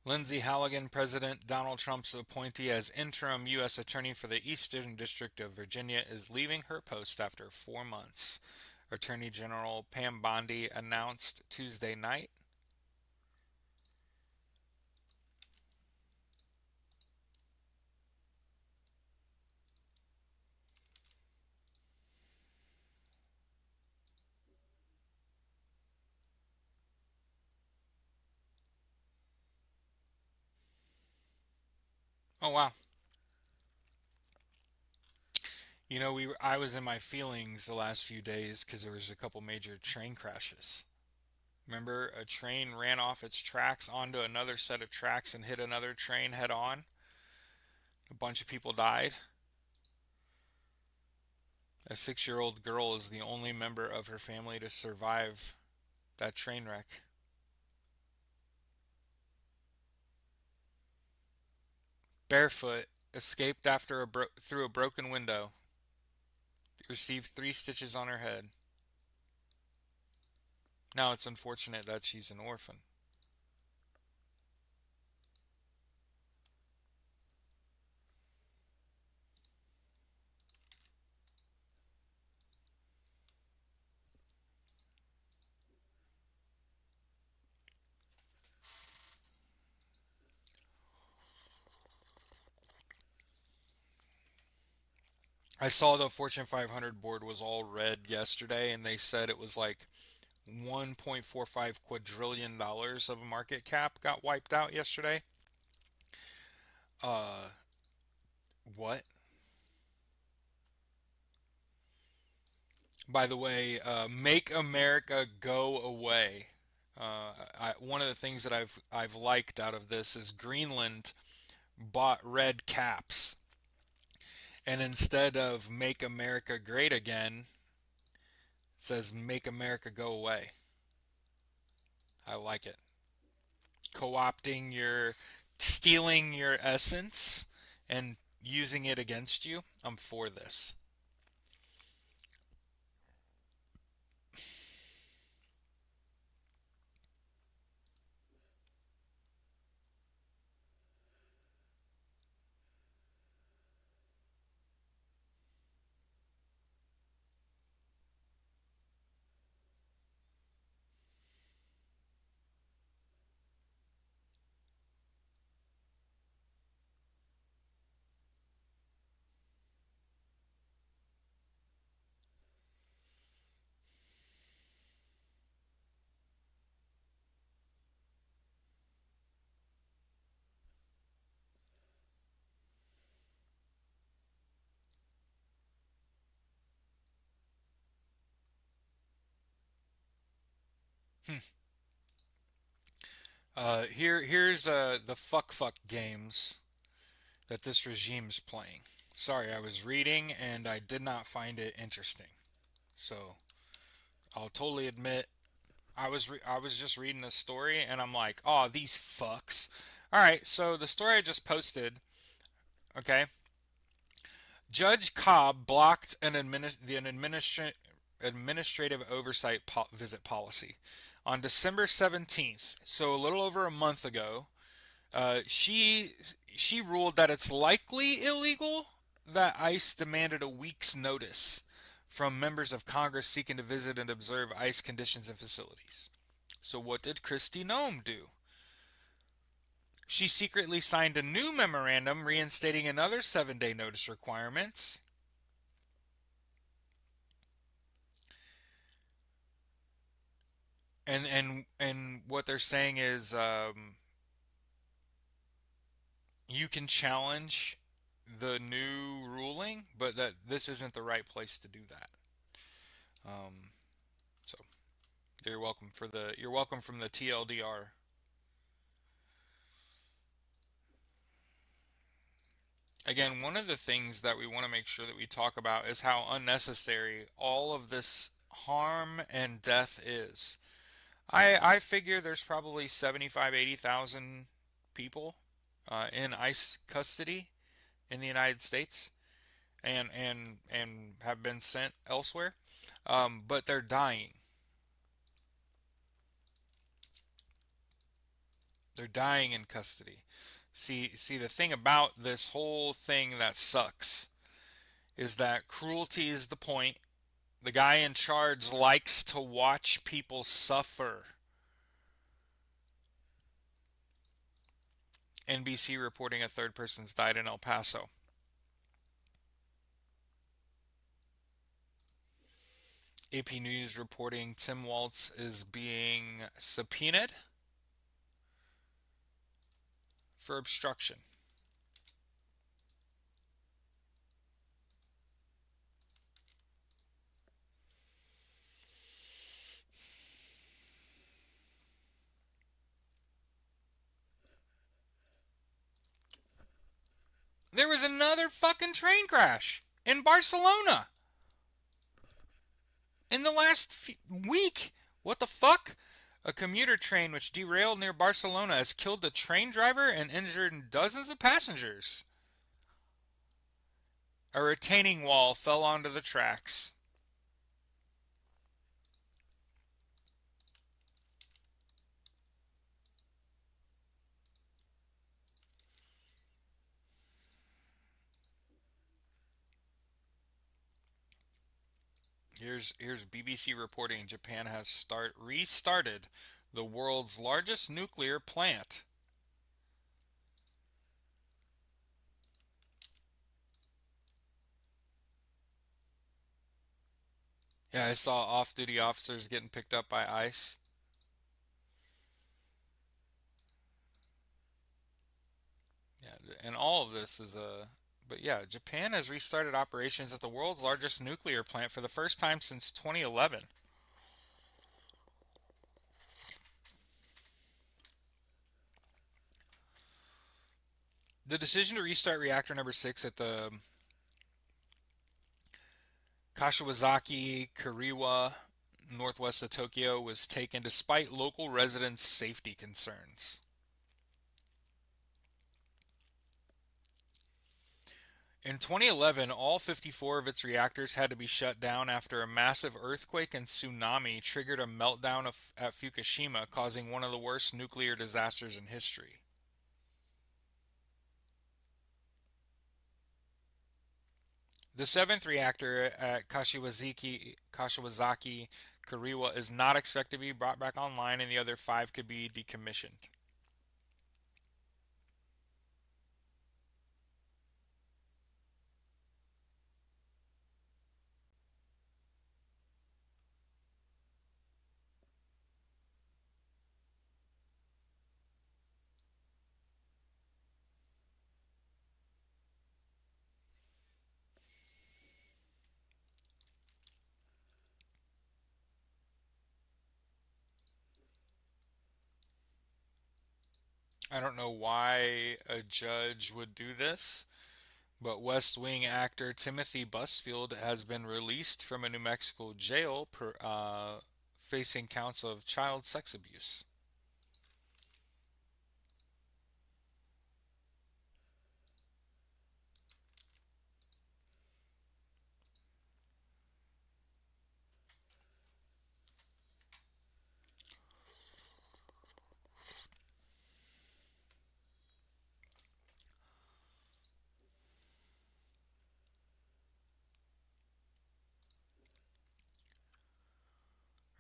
Lindsay Halligan, President Donald Trump's appointee as interim U.S. Attorney for the Eastern District of Virginia, is leaving her post after 4 months. Attorney General Pam Bondi announced Tuesday night. Oh wow. I was in my feelings the last few days because there was a couple major train crashes. Remember, a train ran off its tracks onto another set of tracks and hit another train head on. A bunch of people died. A 6-year-old girl is the only member of her family to survive that train wreck. Barefoot, escaped after through a broken window. Received 3 stitches on her head. Now it's unfortunate that she's an orphan. I saw the Fortune 500 board was all red yesterday, and they said it was like $1.45 quadrillion of a market cap got wiped out yesterday. Uh, what? By the way, make America go away. One of the things that I've liked out of this is Greenland bought red caps, and instead of "Make America Great Again," it says "Make America Go Away." I like it. Co-opting stealing your essence and using it against you. I'm for this. Hmm. Here's the fuck games that this regime's playing. Sorry, I was reading and I did not find it interesting. So I'll totally admit I was just reading a story and I'm like, oh, these fucks. All right, so the story I just posted. Okay, Judge Cobb blocked administrative oversight visit policy on December 17th. So a little over a month ago, she ruled that it's likely illegal that ICE demanded a week's notice from members of Congress seeking to visit and observe ICE conditions and facilities. So what did Kristi Noem do? She secretly signed a new memorandum reinstating another 7-day notice requirements. And what they're saying is you can challenge the new ruling, but that this isn't the right place to do that. Um, so you're welcome from the TLDR. Again, one of the things that we want to make sure that we talk about is how unnecessary all of this harm and death is. I figure there's probably 75, 80,000 people in ICE custody in the United States and have been sent elsewhere, but they're dying. They're dying in custody. See, the thing about this whole thing that sucks is that cruelty is the point. The guy in charge likes to watch people suffer. NBC reporting a third person's died in El Paso. AP News reporting Tim Walz is being subpoenaed for obstruction. There was another fucking train crash in Barcelona in the last week. What the fuck? A commuter train which derailed near Barcelona has killed the train driver and injured dozens of passengers. A retaining wall fell onto the tracks. Here's BBC reporting Japan has restarted the world's largest nuclear plant. Yeah, I saw off-duty officers getting picked up by ICE. Yeah, and all of this is a. But yeah, Japan has restarted operations at the world's largest nuclear plant for the first time since 2011. The decision to restart reactor number 6 at the Kashiwazaki Kariwa, northwest of Tokyo, was taken despite local residents' safety concerns. In 2011, all 54 of its reactors had to be shut down after a massive earthquake and tsunami triggered a meltdown at Fukushima, causing one of the worst nuclear disasters in history. The seventh reactor at Kashiwazaki Kariwa is not expected to be brought back online, and the other 5 could be decommissioned. I don't know why a judge would do this, but West Wing actor Timothy Busfield has been released from a New Mexico jail facing counts of child sex abuse.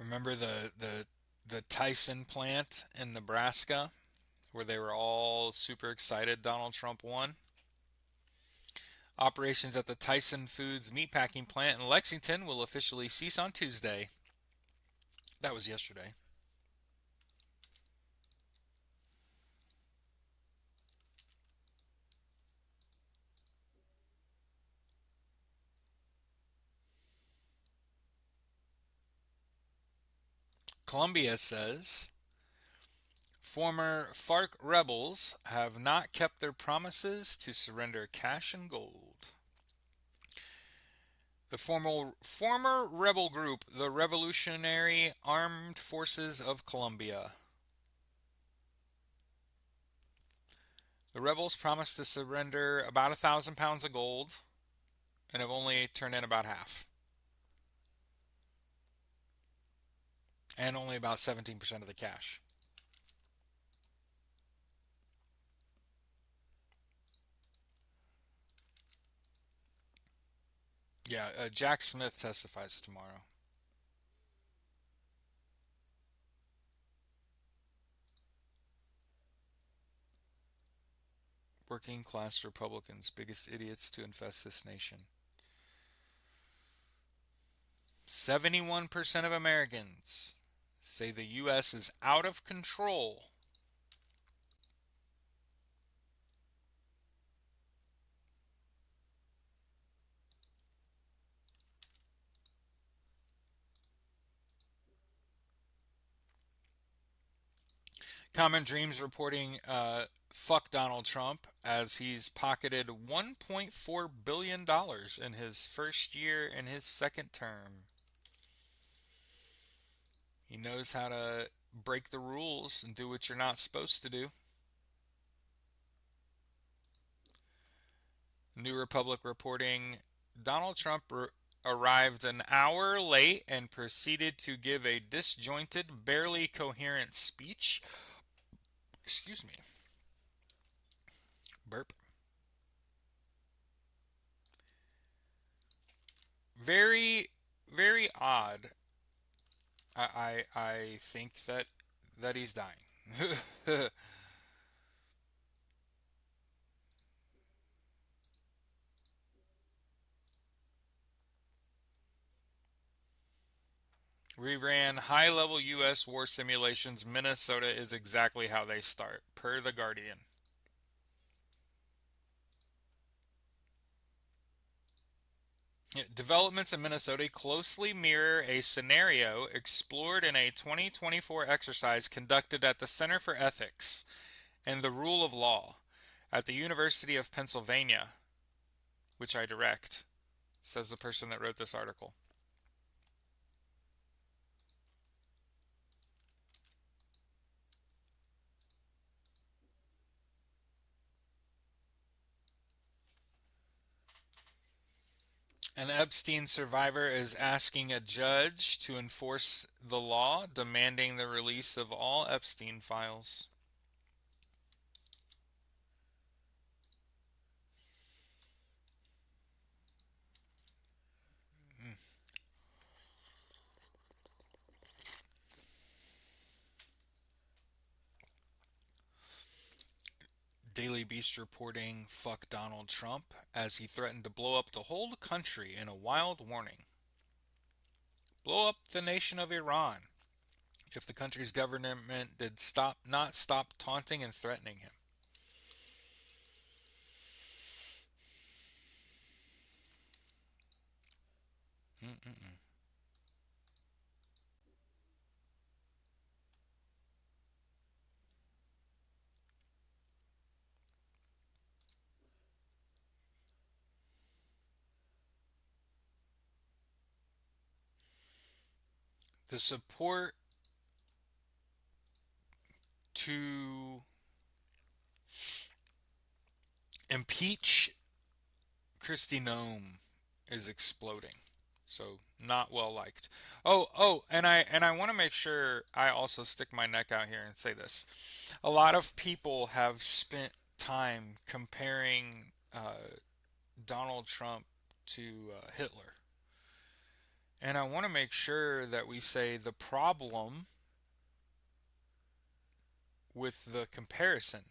Remember the Tyson plant in Nebraska where they were all super excited Donald Trump won? Operations at the Tyson Foods meatpacking plant in Lexington will officially cease on Tuesday. That was yesterday. Colombia says former FARC rebels have not kept their promises to surrender cash and gold. The former rebel group, the Revolutionary Armed Forces of Colombia. The rebels promised to surrender about 1,000 pounds of gold and have only turned in about half. And only about 17% of the cash. Yeah, Jack Smith testifies tomorrow. Working class Republicans, biggest idiots to infest this nation. 71% of Americans say the U.S. is out of control. Common Dreams reporting fuck Donald Trump as he's pocketed $1.4 billion in his first year in his second term. He knows how to break the rules and do what you're not supposed to do. New Republic reporting Donald Trump arrived an hour late and proceeded to give a disjointed, barely coherent speech. Excuse me. Burp. Very, very odd. I think that he's dying. We ran high level US war simulations. Minnesota is exactly how they start, per The Guardian. Developments in Minnesota closely mirror a scenario explored in a 2024 exercise conducted at the Center for Ethics and the Rule of Law at the University of Pennsylvania, which I direct, says the person that wrote this article. An Epstein survivor is asking a judge to enforce the law, demanding the release of all Epstein files. Daily Beast reporting fuck Donald Trump as he threatened to blow up the whole country in a wild warning. Blow up the nation of Iran if the country's government did not stop taunting and threatening him. Mm-mm-mm. The support to impeach Kristi Noem is exploding. So not well liked. And I want to make sure I also stick my neck out here and say this. A lot of people have spent time comparing Donald Trump to Hitler. And I want to make sure that we say the problem with the comparison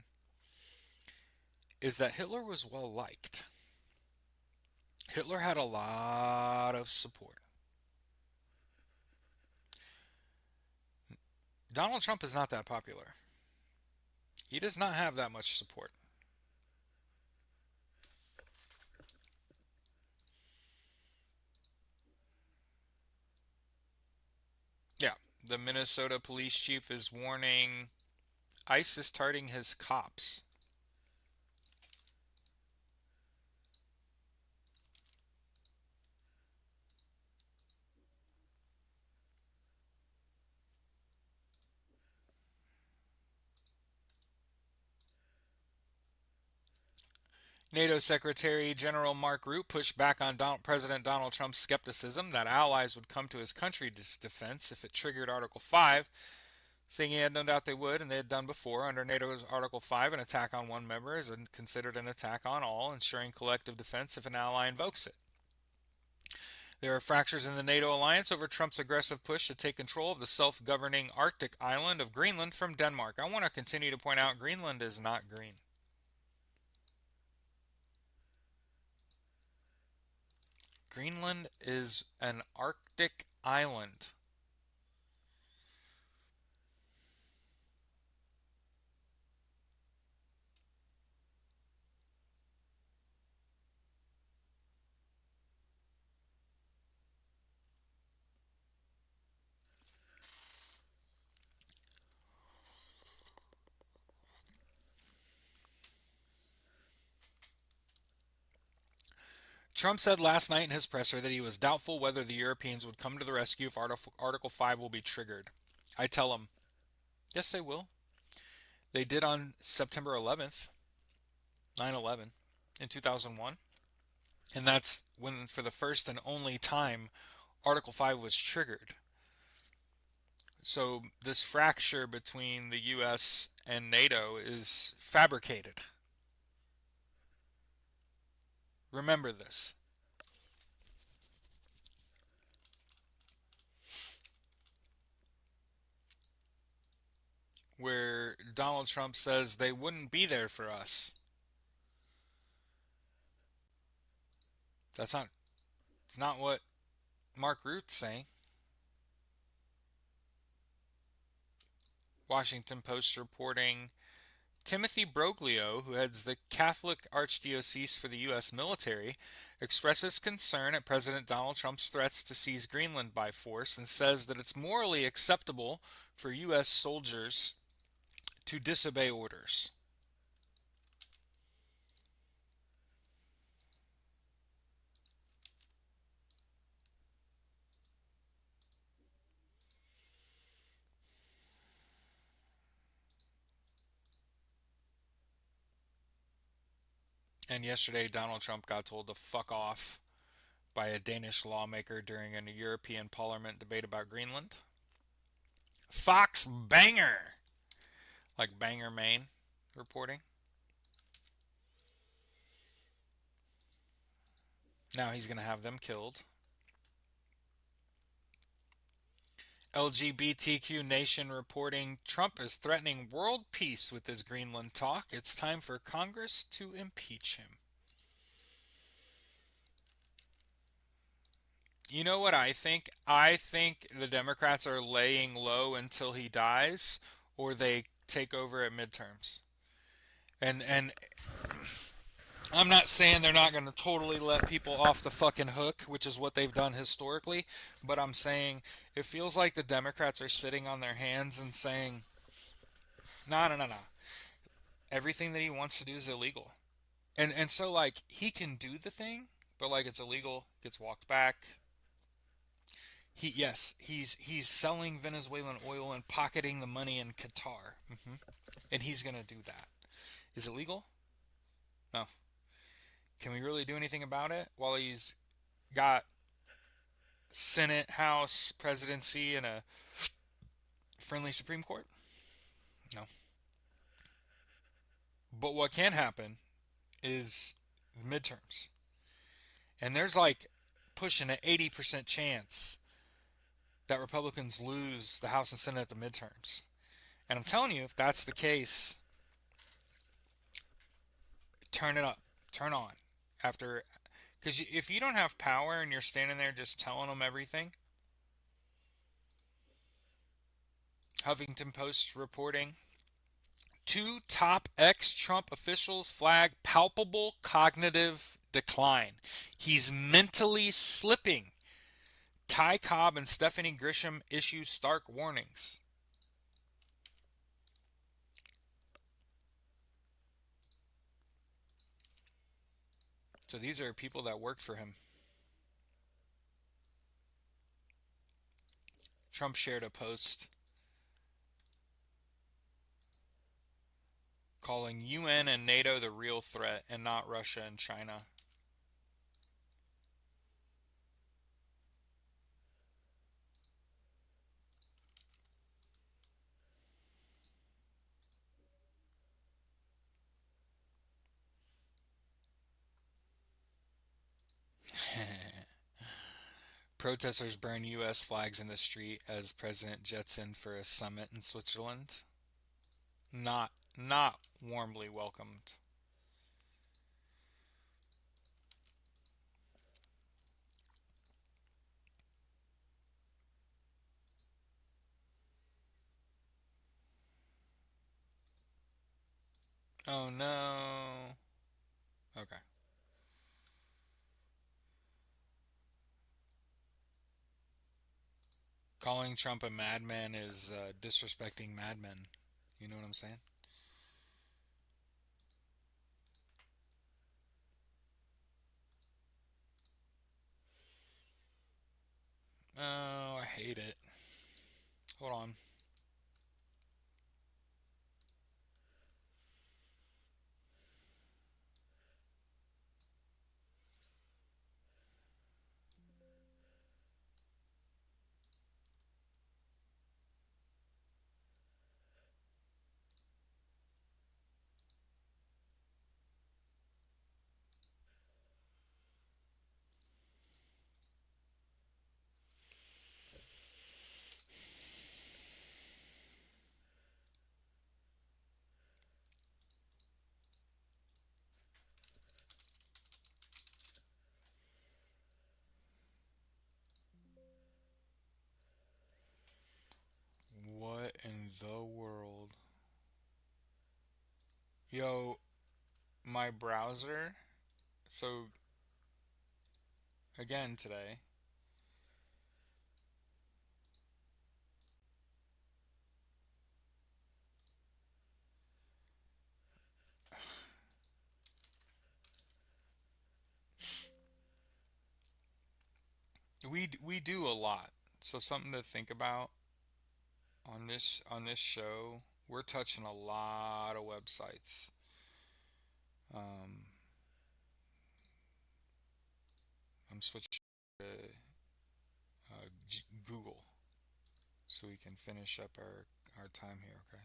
is that Hitler was well liked. Hitler had a lot of support. Donald Trump is not that popular. He does not have that much support. Yeah, the Minnesota police chief is warning ICE is targeting his cops. NATO Secretary General Mark Rutte pushed back on President Donald Trump's skepticism that allies would come to his country's defense if it triggered Article 5, saying he had no doubt they would, and they had done before. Under NATO's Article 5, an attack on one member is considered an attack on all, ensuring collective defense if an ally invokes it. There are fractures in the NATO alliance over Trump's aggressive push to take control of the self-governing Arctic island of Greenland from Denmark. I want to continue to point out Greenland is not green. Greenland is an Arctic island. Trump said last night in his presser that he was doubtful whether the Europeans would come to the rescue if Article 5 will be triggered. I tell him, yes, they will. They did on September 11th, 9/11, in 2001. And that's when, for the first and only time, Article 5 was triggered. So this fracture between the U.S. and NATO is fabricated. Remember this. Where Donald Trump says they wouldn't be there for us. It's not what Mark Rutte's saying. Washington Post reporting Timothy Broglio, who heads the Catholic Archdiocese for the U.S. military, expresses concern at President Donald Trump's threats to seize Greenland by force and says that it's morally acceptable for U.S. soldiers to disobey orders. And yesterday, Donald Trump got told to fuck off by a Danish lawmaker during a European Parliament debate about Greenland. Fox Banger! Like Bangor, Maine, reporting. Now he's going to have them killed. LGBTQ Nation reporting Trump is threatening world peace with his Greenland talk. It's time for Congress to impeach him. You know what I think? I think the Democrats are laying low until he dies or they take over at midterms. And I'm not saying they're not going to totally let people off the fucking hook, which is what they've done historically, but I'm saying it feels like the Democrats are sitting on their hands and saying, no, no, no, no. Everything that he wants to do is illegal. And so like he can do the thing, but like it's illegal, gets walked back. He's selling Venezuelan oil and pocketing the money in Qatar. And he's going to do that. Is it legal? No. Can we really do anything about it while he's got Senate, House, presidency, and a friendly Supreme Court? No. But what can happen is midterms. And there's like pushing an 80% chance that Republicans lose the House and Senate at the midterms. And I'm telling you, if that's the case, turn it up, turn on. After, because if you don't have power and you're standing there just telling them everything, Huffington Post reporting two top ex-Trump officials flag palpable cognitive decline. He's mentally slipping. Ty Cobb and Stephanie Grisham issue stark warnings. So these are people that worked for him. Trump shared a post calling UN and NATO the real threat and not Russia and China. Protesters burn U.S. flags in the street as President jets in for a summit in Switzerland. Not warmly welcomed. Oh no. Okay. Calling Trump a madman is disrespecting madmen. You know what I'm saying? Oh, I hate it. Hold on. What in the world? Yo, my browser. So, again today, we do a lot. So something to think about on this show. We're touching a lot of websites. Um, I'm switching to Google so we can finish up our time here. Okay.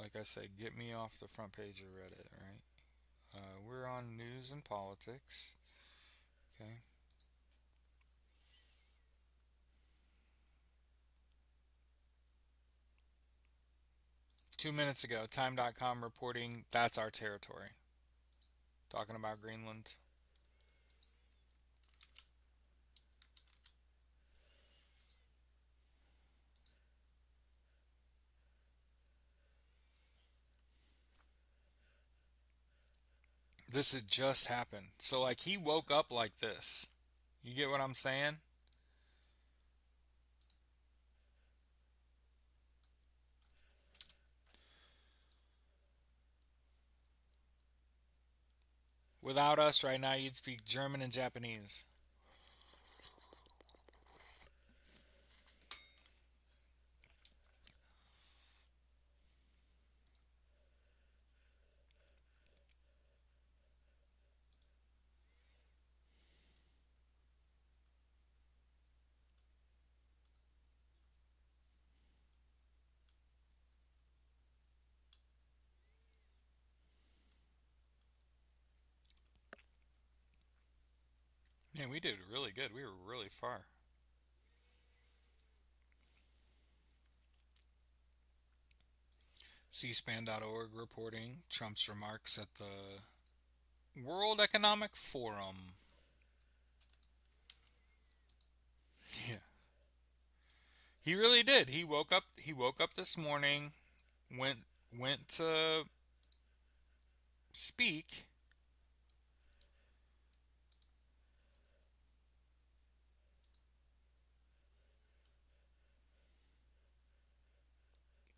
Like I said, get me off the front page of Reddit. Right. We're on news and politics. Okay. 2 minutes ago, Time.com reporting that's our territory. Talking about Greenland. This had just happened. So, like, he woke up like this. You get what I'm saying? Without us right now, you'd speak German and Japanese. Man, we did really good. We were really far. cspan.org reporting Trump's remarks at the World Economic Forum. Yeah. He really did. He woke up this morning, went went to speak.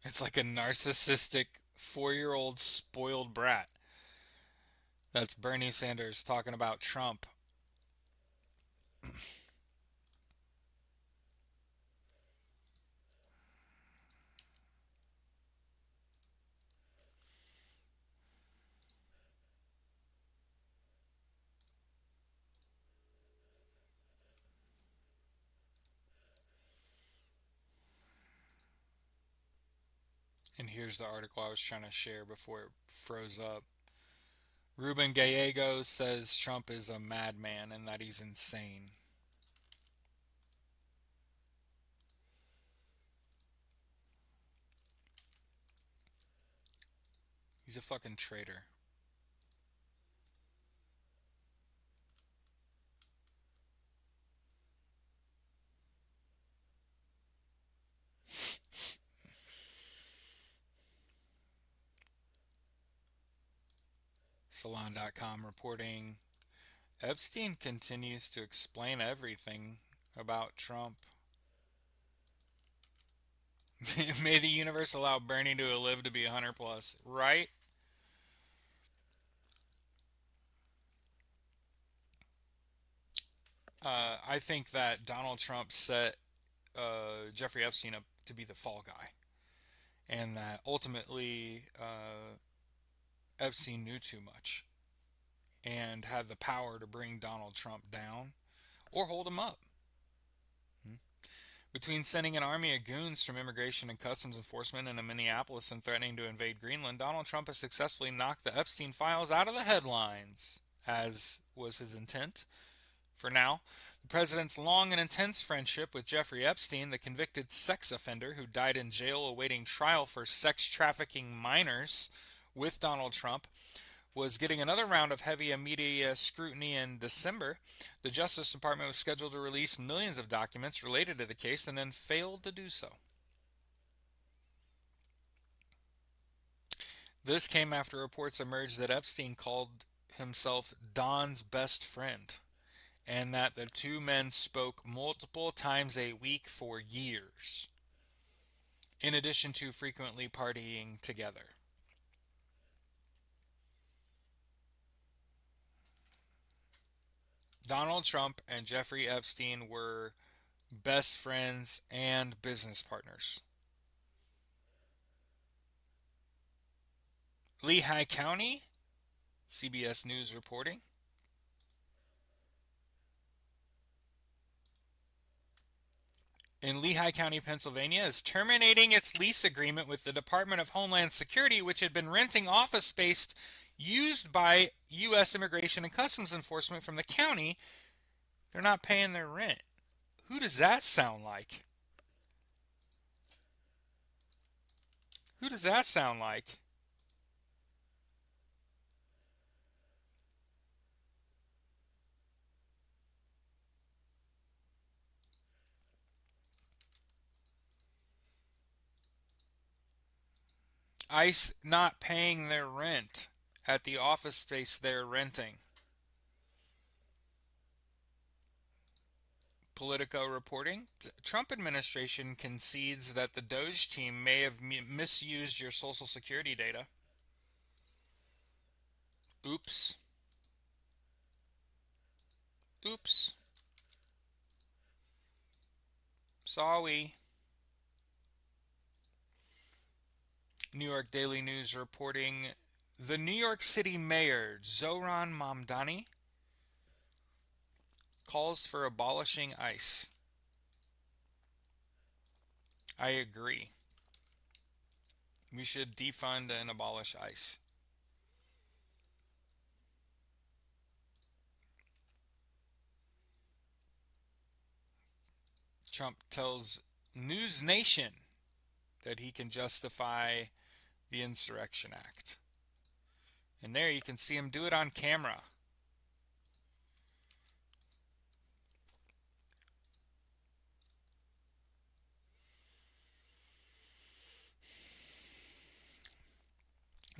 It's like a narcissistic 4-year-old spoiled brat. That's Bernie Sanders talking about Trump. And here's the article I was trying to share before it froze up. Ruben Gallegos says Trump is a madman and that he's insane. He's a fucking traitor. Salon.com reporting Epstein continues to explain everything about Trump. May the universe allow Bernie to live to be 100 plus, right? I think that Donald Trump set Jeffrey Epstein up to be the fall guy, and that ultimately Epstein knew too much and had the power to bring Donald Trump down or hold him up. Between sending an army of goons from Immigration and Customs Enforcement into Minneapolis and threatening to invade Greenland, Donald Trump has successfully knocked the Epstein files out of the headlines, as was his intent. For now, the president's long and intense friendship with Jeffrey Epstein, the convicted sex offender who died in jail awaiting trial for sex trafficking minors with Donald Trump, was getting another round of heavy media scrutiny in December. The Justice Department was scheduled to release millions of documents related to the case and then failed to do so. This came after reports emerged that Epstein called himself Don's best friend and that the two men spoke multiple times a week for years, in addition to frequently partying together. Donald Trump and Jeffrey Epstein were best friends and business partners. Lehigh County, CBS News reporting. In Lehigh County, Pennsylvania, is terminating its lease agreement with the Department of Homeland Security, which had been renting office space used by U.S. Immigration and Customs Enforcement from the county. They're not paying their rent. Who does that sound like? Who does that sound like? ICE not paying their rent at the office space they're renting. Politico reporting, Trump administration concedes that the Doge team may have misused your social security data. Oops. Oops. Sorry. New York Daily News reporting, the New York City Mayor, Zohran Mamdani, calls for abolishing ICE. I agree. We should defund and abolish ICE. Trump tells News Nation that he can justify the Insurrection Act. And there you can see him do it on camera.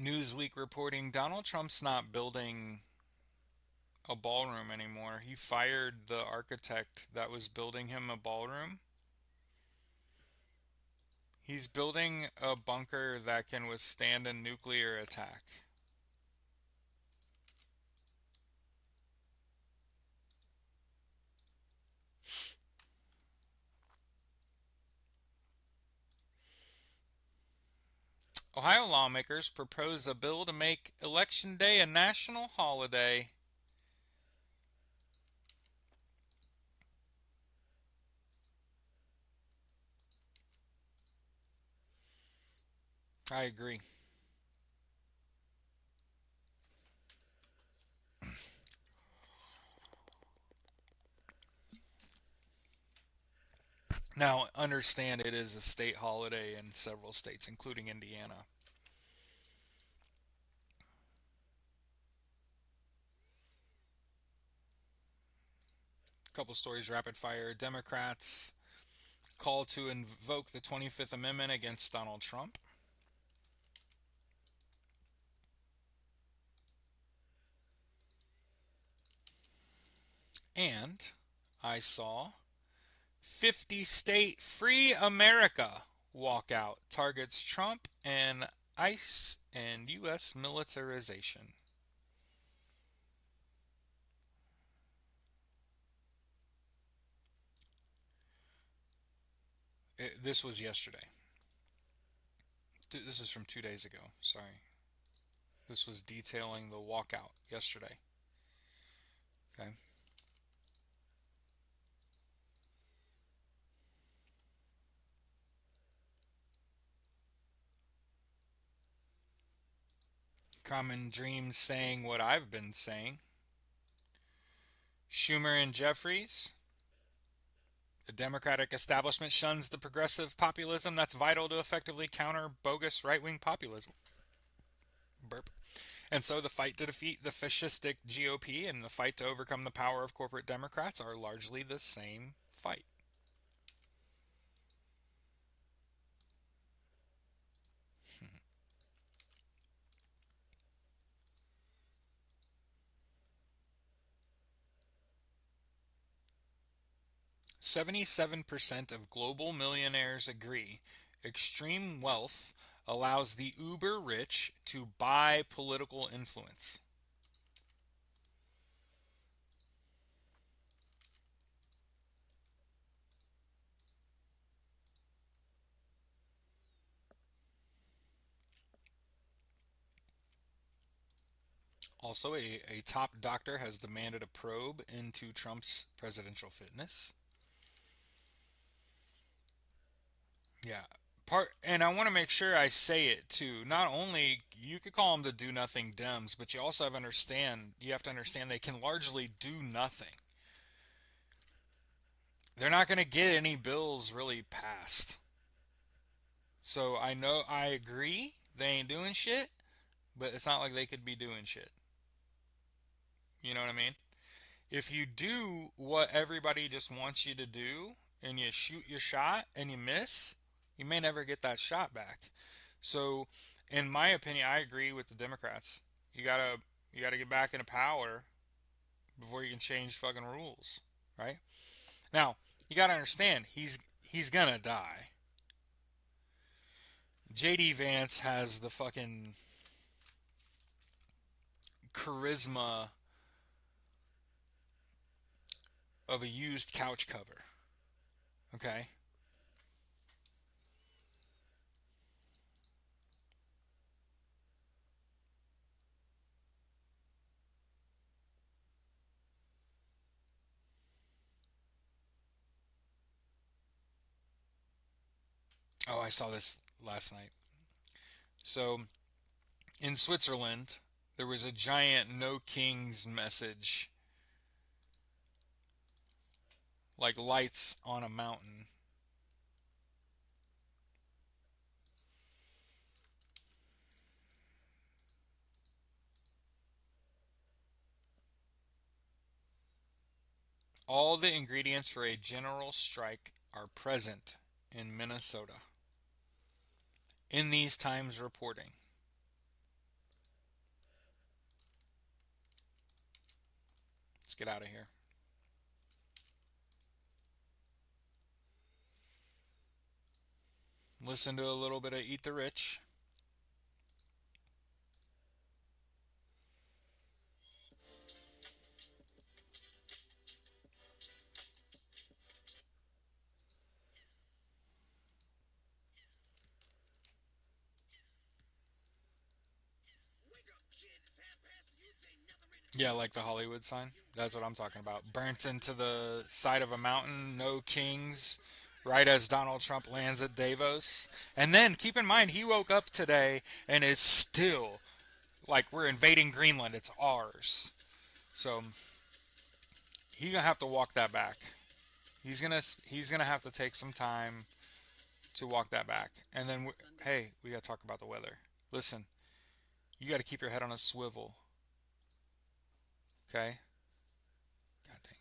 Newsweek reporting, Donald Trump's not building a ballroom anymore. He fired the architect that was building him a ballroom. He's building a bunker that can withstand a nuclear attack. Ohio lawmakers propose a bill to make Election Day a national holiday. I agree. Now, understand it is a state holiday in several states, including Indiana. Couple stories rapid fire. Democrats call to invoke the 25th Amendment against Donald Trump. And I saw 50 state free America walkout targets Trump and ICE and U.S. militarization. This was yesterday. This is from 2 days ago. Sorry. This was detailing the walkout yesterday. Okay. Common Dreams saying what I've been saying. Schumer and Jeffries. The Democratic establishment shuns the progressive populism that's vital to effectively counter bogus right wing populism. Burp. And so the fight to defeat the fascistic GOP and the fight to overcome the power of corporate Democrats are largely the same fight. 77% of global millionaires agree extreme wealth allows the uber rich to buy political influence. Also, a top doctor has demanded a probe into Trump's presidential fitness. Yeah. And I want to make sure I say it too. Not only you could call them the do nothing Dems, but you have to understand they can largely do nothing. They're not going to get any bills really passed. So I agree they ain't doing shit, but it's not like they could be doing shit. You know what I mean? If you do what everybody just wants you to do and you shoot your shot and you miss, you may never get that shot back. So, in my opinion, I agree with the Democrats. You gotta get back into power before you can change fucking rules, right? Now, you gotta understand he's gonna die. JD Vance has the fucking charisma of a used couch cover. Okay? Oh, I saw this last night. So, in Switzerland, there was a giant no kings message, like lights on a mountain. All the ingredients for a general strike are present in Minnesota. In these times reporting. Let's get out of here. Listen to a little bit of Eat the Rich. Yeah, like the Hollywood sign. That's what I'm talking about. Burnt into the side of a mountain, no kings, right as Donald Trump lands at Davos. And then keep in mind, he woke up today and is still like, we're invading Greenland. It's ours. So he's gonna have to walk that back. He's gonna have to take some time to walk that back. And then hey, we gotta talk about the weather. Listen, you gotta keep your head on a swivel. Okay. God dang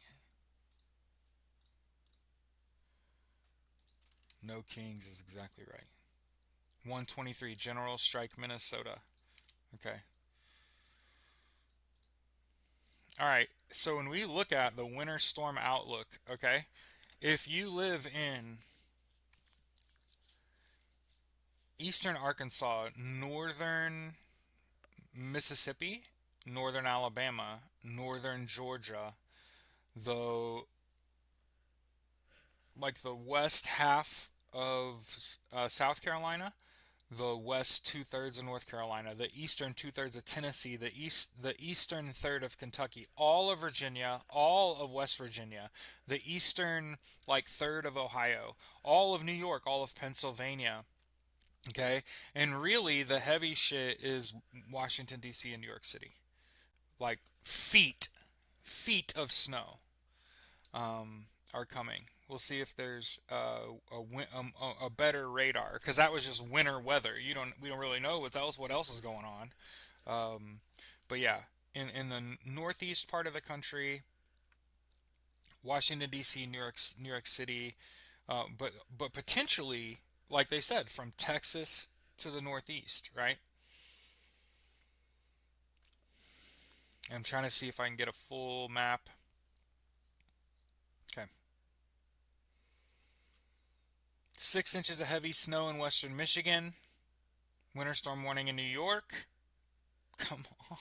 it. No Kings is exactly right. 123 General Strike Minnesota. Okay. All right. So when we look at the winter storm outlook, okay, if you live in eastern Arkansas, northern Mississippi, northern Alabama, northern Georgia, the like the west half of South Carolina, the west 2/3 of North Carolina, the eastern 2/3 of Tennessee, the eastern third of Kentucky, all of Virginia, all of West Virginia, the eastern like third of Ohio, all of New York, all of Pennsylvania. Okay, and really the heavy shit is Washington D.C. and New York City, like feet of snow are coming. We'll see if there's a better radar because that was just winter weather. We don't really know what else is going on. Um, but yeah, in the northeast part of the country, Washington D.C., New York City, but potentially, like they said, from Texas to the northeast, right? I'm trying to see if I can get a full map. Okay. 6 inches of heavy snow in western Michigan. Winter storm warning in New York. Come on.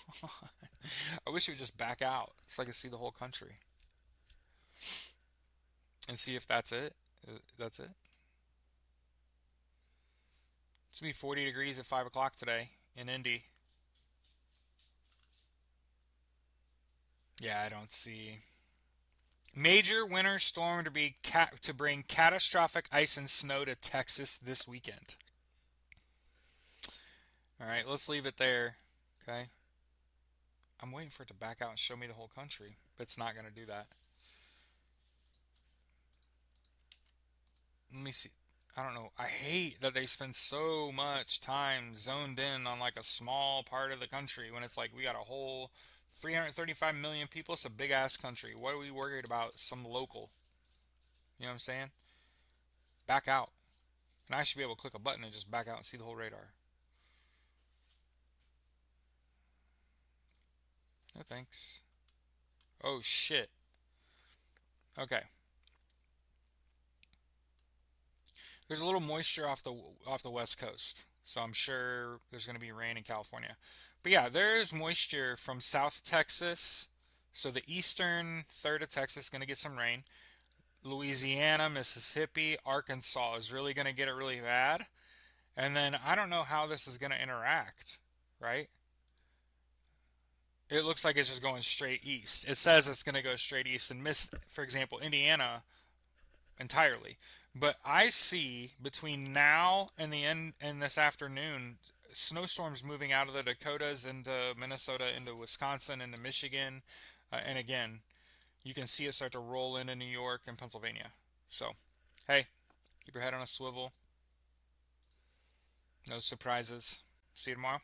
I wish we would just back out so I could see the whole country and see if that's it. That's it. It's going to be 40 degrees at 5 o'clock today in Indy. Yeah, I don't see. Major winter storm to bring catastrophic ice and snow to Texas this weekend. All right, let's leave it there. Okay. I'm waiting for it to back out and show me the whole country, but it's not going to do that. Let me see. I don't know. I hate that they spend so much time zoned in on like a small part of the country when it's like we got a whole 335 million people. It's a big ass country. What are we worried about? Some local. You know what I'm saying? Back out. And I should be able to click a button and just back out and see the whole radar. No thanks. Oh shit. Okay. There's a little moisture off the west coast, so I'm sure there's going to be rain in California. But yeah, there's moisture from South Texas, so the eastern third of Texas is going to get some rain. Louisiana, Mississippi, Arkansas is really going to get it really bad. And then I don't know how this is going to interact, right? It looks like it's just going straight east. It says it's going to go straight east and miss, for example, Indiana entirely. But I see between now and the end and this afternoon, snowstorms moving out of the Dakotas into Minnesota, into Wisconsin, into Michigan, and again, you can see it start to roll into New York and Pennsylvania. So, hey, keep your head on a swivel. No surprises. See you tomorrow.